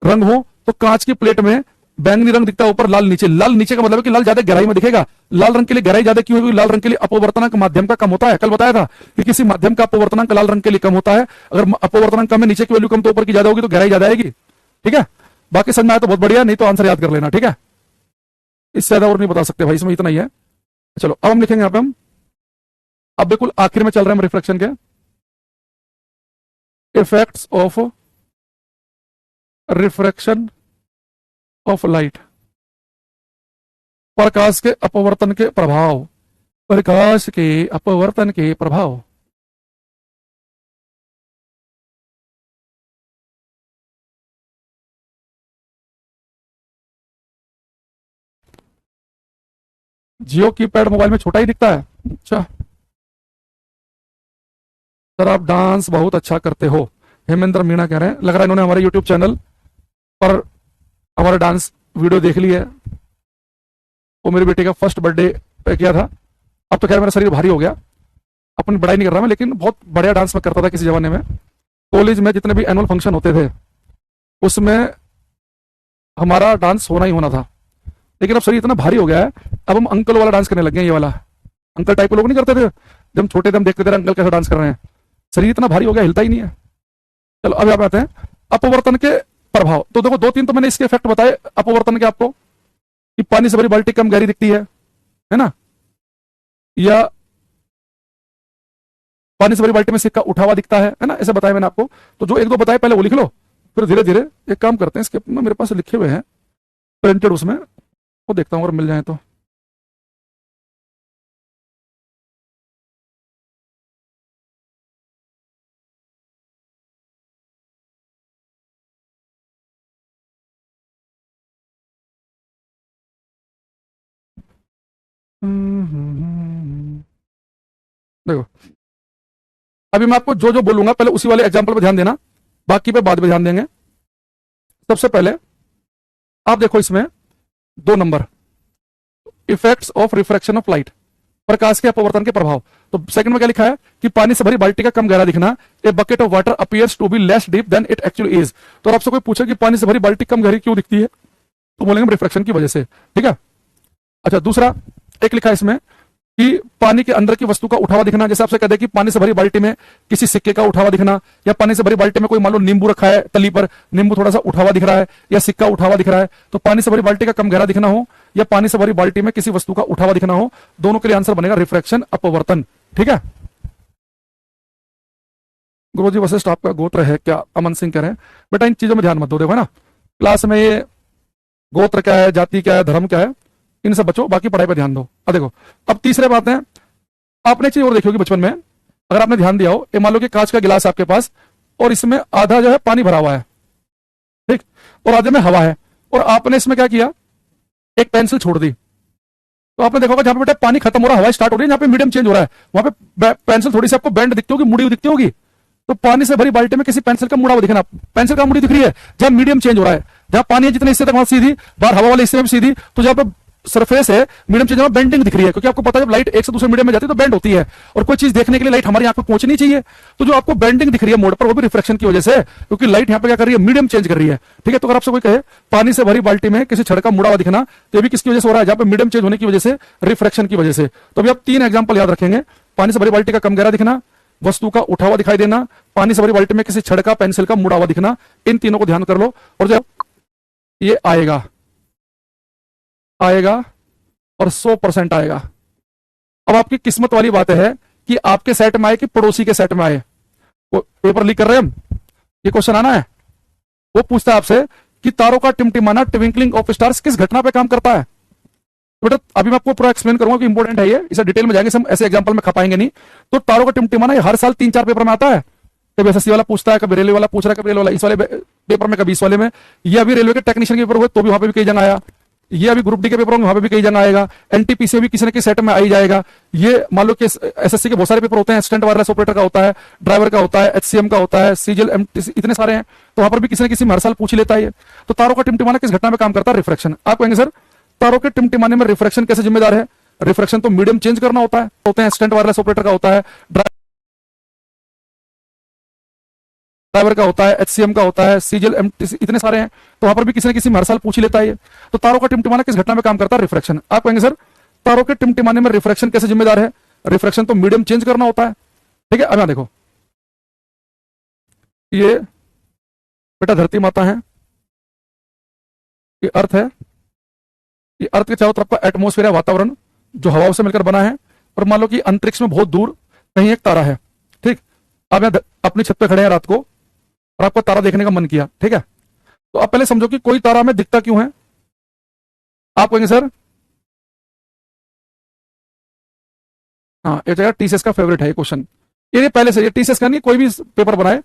रंग हो तो कांच की प्लेट में बैंगनी रंग दिखता है ऊपर, लाल नीचे। लाल नीचे का मतलब है कि लाल ज्यादा गहराई में दिखेगा। लाल रंग के लिए गहराई ज्यादा क्यों है? क्योंकि लाल रंग के लिए अपवर्तनांक माध्यम का कम होता है। कल बताया था कि किसी माध्यम का अपवर्तनांक लाल रंग के लिए कम होता है। अगर अपवर्तनांक कम है, नीचे की वैल्यू कम, तो ऊपर की ज्यादा होगी, तो गहराई ज्यादा आएगी, ठीक है। बाकी समझ में आया तो बहुत बढ़िया, नहीं तो आंसर याद कर लेना, ठीक है। इससे ज्यादा और नहीं बता सकते भाई, इसमें इतना ही है। चलो अब हम लिखेंगे यहाँ पे, हम अब बिल्कुल आखिर में चल रहे हैं हम रिफ्लेक्शन के। Effects of refraction of light, प्रकाश के अपवर्तन के प्रभाव, प्रकाश के अपवर्तन के प्रभाव। जियो कीपैड मोबाइल में छोटा ही दिखता है। अच्छा सर, आप डांस बहुत अच्छा करते हो, हेमेंद्र मीणा कह रहे हैं। लग रहा है इन्होंने हमारे यूट्यूब चैनल पर हमारा डांस वीडियो देख ली है। वो मेरी बेटी का फर्स्ट बर्थडे पे किया था। अब तो खैर मेरा शरीर भारी हो गया, अपनी बड़ाई नहीं कर रहा मैं, लेकिन बहुत बढ़िया डांस मैं करता था किसी जमाने में। कॉलेज में जितने भी एनुअल फंक्शन होते थे उसमें हमारा डांस होना ही होना था। लेकिन अब शरीर इतना भारी हो गया है, अब हम अंकल वाला डांस करने लग गए हैं। ये वाला अंकल टाइप के लोग नहीं करते थे जब हम छोटे थे, हम देखते थे अंकल कैसे डांस कर रहे हैं। शरीर इतना भारी हो गया, हिलता ही नहीं है। चलो अब आप आते हैं अपवर्तन के प्रभाव। तो देखो, दो तीन तो मैंने इसके इफेक्ट बताए अपवर्तन के आपको, कि पानी से भरी बाल्टी कम गहरी दिखती है ना, या पानी से भरी बाल्टी में सिक्का उठा हुआ दिखता है ना, ऐसे बताया मैंने आपको। तो जो एक दो बताए पहले वो लिख लो, फिर धीरे धीरे एक काम करते हैं, इसके मेरे पास लिखे हुए हैं प्रिंटेड, उसमें वो देखता हूँ अगर मिल जाए तो। देखो, अभी मैं आपको जो जो बोलूंगा पहले उसी वाले एग्जाम्पल पर ध्यान देना, बाकी पे बाद में ध्यान देंगे। सबसे पहले आप देखो इसमें 2 number, effects of refraction of light, प्रकाश के अपवर्तन के प्रभाव। तो सेकंड में क्या लिखा है कि पानी से भरी बाल्टी का कम गहरा दिखना, a bucket of water appears to be less deep than it actually is. तो अगर आपसे कोई पूछे कि पानी से भरी बाल्टी कम गहरी क्यों दिखती है, तो बोलेंगे रिफ्रैक्शन की वजह से। ठीक है। अच्छा, दूसरा एक लिखा है इसमें कि पानी के अंदर की वस्तु का उठावा दिखना। जैसे आपसे कहते हैं कि पानी से भरी बाल्टी में किसी सिक्के का उठावा दिखना, या पानी से भरी बाल्टी में कोई मान लो नींबू रखा है तली पर, नींबू थोड़ा सा उठावा दिख रहा है, या सिक्का उठावा दिख रहा है, तो पानी से भरी बाल्टी का कम गहरा दिखना हो, या पानी से भरी बाल्टी में किसी वस्तु का उठावा दिखना हो, दोनों के लिए आंसर बनेगा रिफ्रैक्शन, अपवर्तन। ठीक है। गुरुजी वशिष्ठ आपका गोत्र है क्या, अमन सिंह कह रहे हैं। बेटा इन चीजों में ध्यान मत दो, देखो है ना, क्लास में ये गोत्र क्या है, जाति क्या है, धर्म क्या है, इनसे बचो, बाकी पढ़ाई पर ध्यान दो। अब देखो, अब तीसरे बात है, आपने चीज और देखी होगी बचपन में, अगर आपने ध्यान दिया हो, ये मान लो कि कांच का गिलास आपके पास, और इसमें आधा जो है पानी भरा हुआ है, ठीक, और आधे में हवा है, और आपने इसमें क्या किया, एक पेंसिल छोड़ दी। तो आपने देखा होगा जहां पे बेटा पानी खत्म हो रहा है, हवा स्टार्ट हो रही है, जहां पे मीडियम चेंज हो रहा है, वहां पे पेंसिल थोड़ी सी आपको बेंड दिखती होगी, मुड़ी हुई दिखती होगी। तो पानी से भरी बाल्टी में किसी पेंसिल का मुड़ा हुआ दिखना, पेंसिल का मुड़ी दिख रही है जहां मीडियम चेंज हो रहा है, जहां पानी है जितने हिस्से तक वहां सीधी, बाहर हवा वाले हिस्से में भी सीधी, तो जहां पे सरफेस है मीडियम चेंज में बेंडिंग दिख रही है, क्योंकि आपको पता है जब लाइट एक से दूसरे मीडियम में जाती है तो बेंड होती है, और कोई चीज देखने के लिए लाइट हमारी आंख पे पहुंचनी चाहिए। तो जो आपको बेंडिंग दिख रही है मोड पर, वो भी रिफ्रैक्शन की वजह से, क्योंकि लाइट यहाँ पे क्या कर रही है, मीडियम चेंज कर रही है। ठीक है। तो अगर आपसे कोई कहे पानी से भरी बाल्टी में किसी छड़ का मुड़ा हुआ दिखना, तो ये भी किसकी वजह से हो रहा है, जहां पे मीडियम चेंज होने की वजह से, रिफ्रैक्शन की वजह से। तो अभी आप 3 एग्जाम्पल याद रखेंगे, पानी से भरी बाल्टी का कम गहरा दिखना, वस्तु का उठा हुआ दिखाई देना, पानी से भरी बाल्टी में किसी छड़ का पेंसिल का मुड़ा हुआ दिखना, इन तीनों को ध्यान कर लो। और जब ये आएगा आएगा और 100% आएगा। अब आपकी किस्मत वाली बात है कि आपके सेट में आए कि पड़ोसी के सेट में आए। वो पेपर लीक कर रहे हैं हम, ये क्वेश्चन आना है, वो पूछता है आपसे कि तारों का टिमटिमाना, ट्विंकलिंग ऑफ स्टार्स, किस घटना पे काम करता है। तो बेटा अभी मैं आपको पूरा एक्सप्लेन करूंगा कि इंपॉर्टेंट है ये, इसे डिटेल में जाएंगे, हम ऐसे एग्जांपल में खपाएंगे नहीं। तो तारों का टिमटिमाना ये हर साल 3-4 पेपर में आता है। कभी एसएससी वाला पूछता है, कभी रेलवे वाला पूछ रहा है, कभी रेलवे वाला इस वाले पेपर में, कभी इस वाले में। ये अभी रेलवे के टेक्नीशियन के पेपर हुए तो भी वहां पे भी कई जगह आया, ये अभी ग्रुप डी के पेपर होंगे वहां पे भी कई जगह आएगा, एनटीपीसी भी किसी न किसी सेट में आ ही जाएगा। ये मान लो कि एसएससी के बहुत सारे पेपर होते हैं, असिस्टेंट वायरलेस ऑपरेटर का होता है, ड्राइवर का होता है, एचसीएम का होता है, सीजीएल, एमटीसी, इतने सारे हैं, तो वहां पर भी किसी न किसी में हर साल पूछ ही लेता है। तो तारों का टिमटिमाना किस घटना में काम करता है, रिफ्रैक्शन। आप कहेंगे सर तारों के टिमटिमाने में रिफ्रैक्शन कैसे जिम्मेदार है। रिफ्रैक्शन तो मीडियम चेंज करना होता है, होते हैं असिस्टेंट वायरलेस ऑपरेटर का होता है, ड्राइवर का होता है, एचसीएम का होता है, सीजीएल, एमटीसी, इतने सारे हैं, तो वहां पर भी किसी न किसी में हर साल पूछ ही लेता है। तो तारों का टिमटिमाना किस घटना में काम करता है, रिफ्रैक्शन। आप कहेंगे सर तारों के टिमटिमाने में रिफ्रैक्शन कैसे जिम्मेदार है। रिफ्रैक्शन तो मीडियम चेंज करना होता है। ठीक है। अब यहां देखो, ये बेटा धरती माता है, ये अर्थ है, ये अर्थ के चारों तरफ का एटमोस्फेयर है, वातावरण जो हवाओं से मिलकर बना है। और मान लो कि अंतरिक्ष में बहुत दूर कहीं एक तारा है, ठीक। आप यहां अपनी छत पे खड़े हैं रात को, और आपको तारा देखने का मन किया, ठीक है। तो आप पहले समझो कि कोई तारा हमें दिखता क्यों है। आप कहेंगे सर, हाँ, ये जगह टीसीएस का फेवरेट है ये क्वेश्चन। ये पहले से ये टीसीएस का नहीं, कोई भी पेपर बनाए,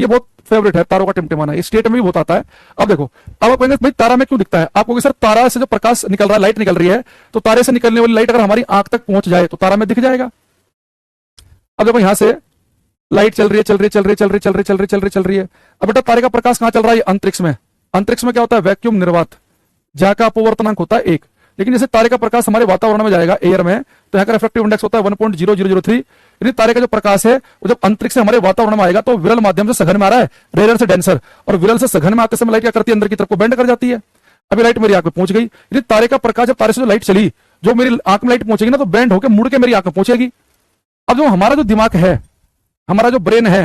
ये बहुत फेवरेट है तारों का टिमटिमाना, ये स्टेट में भी बहुत आता है। अब देखो, अब आप कहेंगे भाई तारा में क्यों दिखता है, आप कहोगे सर तारा से जो प्रकाश निकल रहा है, लाइट निकल रही है, तो तारे से निकलने वाली लाइट अगर हमारी आंख तक पहुंच जाए तो तारा में दिख जाएगा। अब देखो यहां से लाइट चल रही है, चल रही है, चल रही है, चल रही है, चल रही है, चल रही है, चल रही है, चल रही है। अब बेटा तारे का प्रकाश कहां चल रहा है, अंतरिक्ष में। अंतरिक्ष में क्या होता है, वैक्यूम निर्वात, जहां का अपवर्तनांक होता है 1। लेकिन जैसे तारे का प्रकाश हमारे वातावरण में जाएगा एयर में, तो यहाँ का रिफ्रैक्टिव इंडेक्स होता है 1.0003। यानी तारे का जो प्रकाश है वो जब अंतरिक्ष से हमारे वातावरण में आएगा तो विरल माध्यम से सघन में आ रहा है, रेयर से डेंसर, और विरल से सघन में आते समय लाइट क्या करती है, अंदर की तरफ को बेंड कर जाती है। अभी लाइट मेरी आंख में पहुंच गई, यदि तारे का प्रकाश, जब तारे से जो लाइट चली, जो मेरी आंख में लाइट पहुंचेगी ना, तो बेंड होकर मुड़ के मेरी आंख में पहुंचेगी। अब जो हमारा जो दिमाग है, हमारा जो ब्रेन है,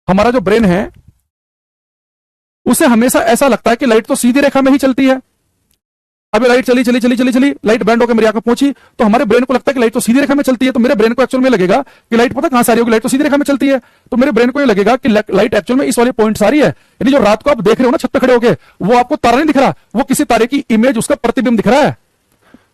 हमारा जो ब्रेन है, उसे हमेशा ऐसा लगता है कि लाइट तो सीधी रेखा में ही चलती है। अभी लाइट चली चली चली चली चली, लाइट बैंड होकर मेरी आंख में पहुंची, तो हमारे ब्रेन को लगता है कि लाइट तो सीधी रेखा में चलती है। तो मेरे ब्रेन को एक्चुअल में लगेगा कि लाइट पता कहां से आ रही होगी, लाइट तो सीधी रेखा में चलती है। तो मेरे ब्रेन को ये लगेगा कि लाइट एक्चुअल में इस वाले पॉइंट से आ रही है। यानी जो रात को आप देख रहे हो ना छत पे खड़े होकर, वो आपको तारा नहीं दिख रहा, वो किसी तारे की इमेज, उसका प्रतिबिंब दिख रहा है।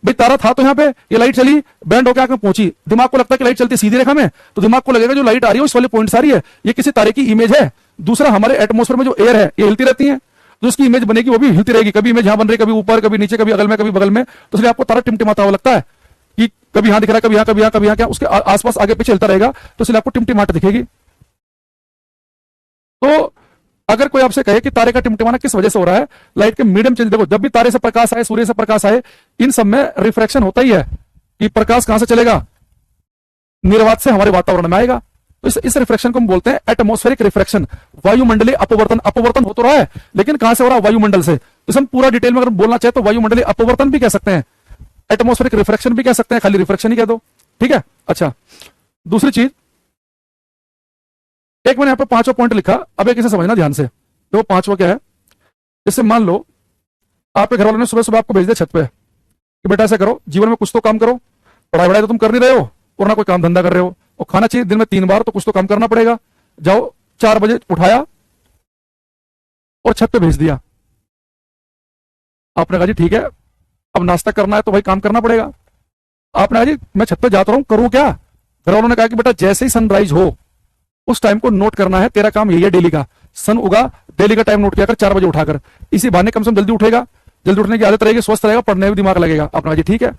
भाई तारा था तो यहाँ पे, ये लाइट चली, बैंड होकर आंख में पहुंची, दिमाग को लगता है कि लाइट चलती है सीधी रेखा में, तो दिमाग को लगेगा जो लाइट आ रही है इस वाले पॉइंट से आ रही है, ये किसी तारे की इमेज है। दूसरा, हमारे एटमॉस्फेयर में जो एयर है ये हिलती रहती है, जो उसकी इमेज बनेगी वो भी हिलती रहेगी, कभी इमेज यहां बन रही, कभी ऊपर, कभी नीचे, कभी अगल में, कभी बगल में। तो इसलिए आपको तारा टिमटिमाता हुआ लगता है कि कभी यहां दिख रहा है, कभी यहां, कभी यहां, कभी यहां, क्या उसके आसपास आगे पीछे चलता रहेगा, तो इसलिए आपको टिमटिमाट दिखेगी। तो अगर कोई आपसे कहे कि तारे का टिमटिमाना किस वजह से हो रहा है, लाइट के मीडियम चेंज, देखो जब भी तारे से प्रकाश आए, सूर्य से प्रकाश आए, इन सब में रिफ्रैक्शन होता ही है कि प्रकाश कहां से चलेगा, निर्वात से हमारे वातावरण में आएगा। तो इस रिफ्रैक्शन को हम बोलते हैं एटमॉस्फेरिक रिफ्रैक्शन, वायुमंडलीय अपवर्तन। अपवर्तन हो तो रहा है, लेकिन कहां से हो रहा है, वायुमंडल से। तो हम पूरा डिटेल में अगर बोलना चाहे तो वायुमंडलीय अपवर्तन भी कह सकते हैं, एटमॉस्फेरिक रिफ्रैक्शन भी कह सकते हैं, खाली रिफ्रैक्शन ही कह दो, ठीक है। अच्छा, दूसरी चीज, एक मैंने यहाँ पे 5वां पॉइंट लिखा, अब एक इसे समझना ध्यान से। तो 5वां क्या है, जैसे मान लो आपके घर वालों ने सुबह सुबह आपको भेज दिया छत पे कि बेटा ऐसा करो, जीवन में कुछ तो काम करो, पढ़ाई वढ़ाई तो तुम कर नहीं रहे हो और ना कोई काम धंधा कर रहे हो, और खाना चाहिए दिन में 3 बार, तो कुछ तो काम करना पड़ेगा। जाओ, 4 बजे उठाया और छत पे भेज दिया। आपने कहा जी ठीक है, अब नाश्ता करना है तो भाई काम करना पड़ेगा। आपने कहा जी मैं छत पे जाता हूं, करूं क्या? घर वालों ने कहा कि बेटा जैसे ही सनराइज हो उस टाइम को नोट करना है, तेरा काम यही है डेली का। सन उगा, डेली का टाइम नोट किया कर, 4 बजे उठाकर, इसी बहाने कम से कम जल्दी उठेगा, जल्दी उठने की आदत रहेगी, स्वस्थ रहेगा, पढ़ने में दिमाग लगेगा। आपने कहा जी ठीक है।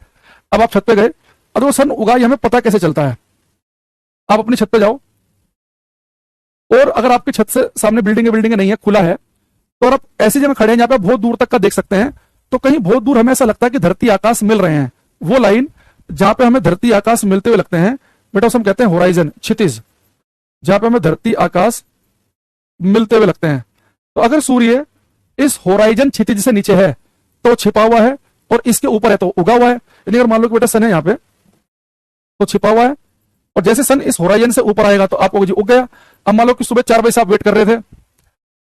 अब आप छत पे गए, अब वो सन उगा, ये हमें पता कैसे चलता है? आप अपनी छत पे जाओ, और अगर आपकी छत से सामने बिल्डिंग नहीं है, खुला है, तो आप ऐसी जगह खड़े हैं जहां पे बहुत दूर तक का देख सकते हैं, तो कहीं बहुत दूर हमें ऐसा लगता है कि धरती आकाश मिल रहे हैं। वो लाइन जहां पे हमें धरती आकाश मिलते हुए लगते हैं, बेटा उसे हम कहते हैं होराइजन, क्षितिज, जहां पे हमें धरती आकाश मिलते हुए लगते हैं। तो अगर सूर्य इस होराइजन क्षितिज से नीचे है तो छिपा हुआ है, और इसके ऊपर है तो उगा हुआ है। यानी अगर मान लो कि बेटा सन है यहाँ पे, तो छिपा हुआ है, और जैसे सन इस होराइजन से ऊपर आएगा तो आपको जी उग गया। अब मान लो कि सुबह 4 बजे से आप वेट कर रहे थे,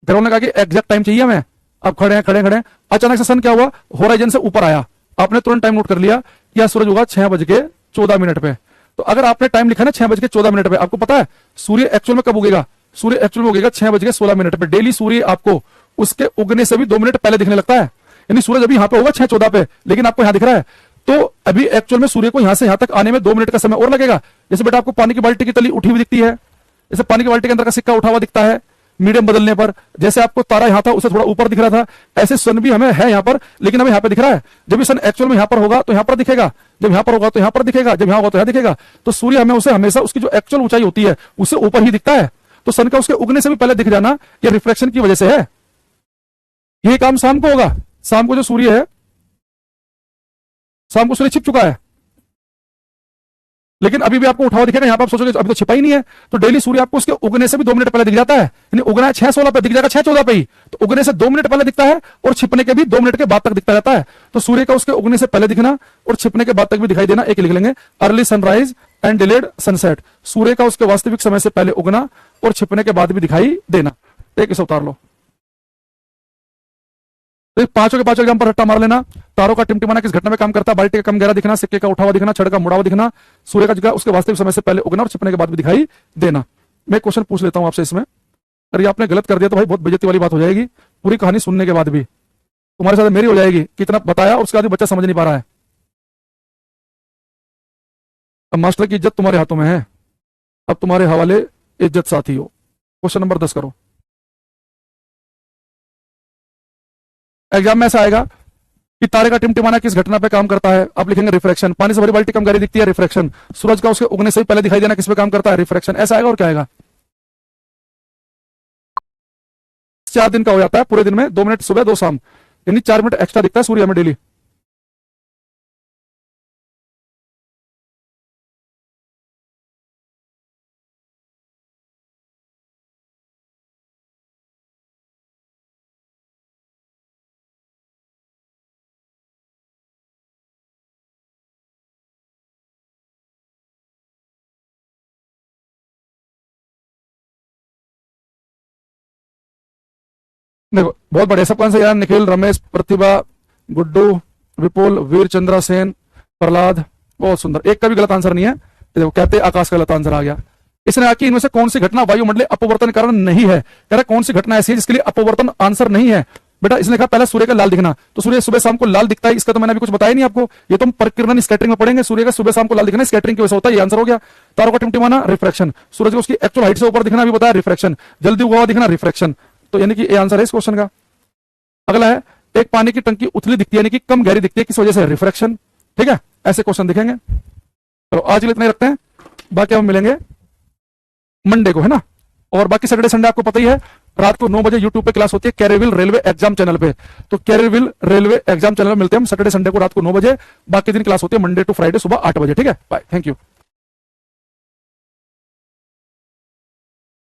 घरों ने कहा कि एग्जैक्ट टाइम चाहिए हमें, आप खड़े हैं, अचानक से सन क्या हुआ, होराइजन से ऊपर आया, आपने तुरंत टाइम नोट कर लिया कि यह सूरज उगा 6:14 पे। तो अगर आपने टाइम लिखा ना 6:14 पे, आपको पता है सूर्य एक्चुअल में कब उगेगा? सूर्य एक्चुअल में उगेगा 6:16 पे। डेली सूर्य आपको उसके उगने से भी 2 मिनट पहले दिखने लगता है। यानी सूरज अभी यहाँ पे होगा 6:14 पे, लेकिन आपको यहाँ दिख रहा है, तो अभी एक्चुअल में सूर्य को यहां से यहां तक आने में 2 मिनट का समय और लगेगा। जैसे बेटा आपको पानी की बाल्टी की तली उठी हुई दिखती है, जैसे पानी की बाल्टी के अंदर का सिक्का उठा हुआ दिखता है मीडियम बदलने पर, जैसे आपको तारा यहां था उससे थोड़ा ऊपर दिख रहा था, ऐसे सन भी हमें है यहां पर, लेकिन हमें यहां पे दिख रहा है। जब भी सन एक्चुअल में यहां पर होगा तो यहां पर दिखेगा, जब यहां पर होगा तो यहां पर दिखेगा, जब यहां होगा तो यहां दिखेगा। तो सूर्य हमें उसे हमेशा उसकी जो एक्चुअल ऊंचाई होती है उससे ऊपर ही दिखता है। तो सन का उसके उगने से भी पहले दिख जाना यह रिफ्लेक्शन की वजह से है। यही काम शाम को होगा। शाम को जो सूर्य है, शाम को सूर्य छिप चुका है, लेकिन अभी भी आपको उठा हुआ दिखेगा। यहां पर आप सोचोगे अभी तो छिपा ही नहीं है, तो डेली सूर्य आपको उसके उगने से भी 2 मिनट पहले दिख जाता है। यानी उगना है 6:16 पे, दिख जाएगा 6:14 पे ही, तो उगने से 2 मिनट पहले दिखता है, और छिपने के भी 2 मिनट के बाद तक दिखता रहता है। तो सूर्य का उसके उगने से पहले दिखना और छिपने के बाद तक भी दिखाई देना, एक लिख लेंगे, early sunrise and delayed sunset. सूर्य का उसके वास्तविक समय से पहले उगना और छिपने के बाद भी दिखाई देना। एक इसे उतार लो, तो 5 के 5 एग्जाम्पल रट्टा मार लेना। तारों का टिमटिमाना किस घटना में काम करता है? बाल्टी का कम गहरा दिखना, सिक्के का उठा हुआ दिखना, छड़ का मुड़ा हुआ दिखना, सूर्य का जगह उसके वास्तविक समय से पहले उगना और छिपने के बाद भी दिखाई देना। मैं क्वेश्चन पूछ लेता हूं आपसे इसमें, अगर ये आपने गलत कर दिया तो भाई बहुत बेइज्जती वाली बात हो जाएगी, पूरी कहानी सुनने के बाद भी तुम्हारे साथ मेरी हो जाएगी, कितना बताया और उसके बाद भी बच्चा समझ नहीं पा रहा है। अब मास्टर की इज्जत तुम्हारे हाथों में है, अब तुम्हारे हवाले इज्जत साथी हो। क्वेश्चन नंबर 10 करो। एग्जाम में ऐसा आएगा कि तारे का टिमटिमाना किस घटना पे काम करता है, आप लिखेंगे रिफ्रैक्शन। पानी से भरी बाल्टी कम गहरी दिखती है, रिफ्रैक्शन। सूरज का उसके उगने से ही पहले दिखाई देना किस पे काम करता है, रिफ्रैक्शन। ऐसा आएगा और क्या आएगा। 4 दिन का हो जाता है पूरे दिन में, 2 मिनट सुबह 2 शाम, यानी 4 मिनट एक्स्ट्रा दिखता है सूर्य में डेली। देखो बहुत बढ़िया, सबका आंसर यार, निखिल, रमेश, प्रतिभा, गुड्डू, विपुल, वीर चंद्रा सेन, प्रहलाद, बहुत सुंदर। एक का भी गलत आंसर नहीं है। देखो कहते आकाश का गलत आंसर आ गया। इसने कहा कि इनमें से कौन सी घटना वायुमंडलीय अपवर्तन के कारण नहीं है। कह रहा कौन सी घटना ऐसी है जिसके लिए अपवर्तन आंसर नहीं है। बेटा इसने कहा पहले सूर्य का लाल दिखना, तो सूर्य सुबह शाम को लाल दिखता है, इसका तो मैंने अभी कुछ बताया नहीं आपको, ये तो हम परिकिरण स्कैटरिंग में पढ़ेंगे। सूर्य का सुबह शाम को लाल दिखना स्कैटरिंग की वजह से होता है, ये आंसर हो गया। तारों का टिमटिमाना रिफ्रैक्शन, सूरज को उसकी एक्चुअल हाइट से ऊपर दिखना भी बताया, रिफ्रैक्शन। जल्दी उगा हुआ दिखना, रिफ्रैक्शन। तो यानी कि ये आंसर है इस क्वेश्चन का। अगला है, एक पानी की टंकी उथली दिखती है यानी कि कम गहरी दिखती है, किस वजह से, रिफ्रैक्शन। ठीक है, ऐसे क्वेश्चन दिखेंगे। तो आज के लिए इतना ही रखते हैं, बाकी हम मिलेंगे मंडे को, है ना। और बाकी सैटरडे संडे आपको पता ही है, रात को 9 बजे यूट्यूब पे क्लास होती है कैरियरविल रेलवे एग्जाम चैनल पे। तो कैरियरविल रेलवे एग्जाम चैनल में मिलते हैं हम सैटरडे संडे को रात को 9 बजे। बाकी दिन क्लास होती है मंडे टू फ्राइडे सुबह 8 बजे। ठीक है, बाय, थैंक यू।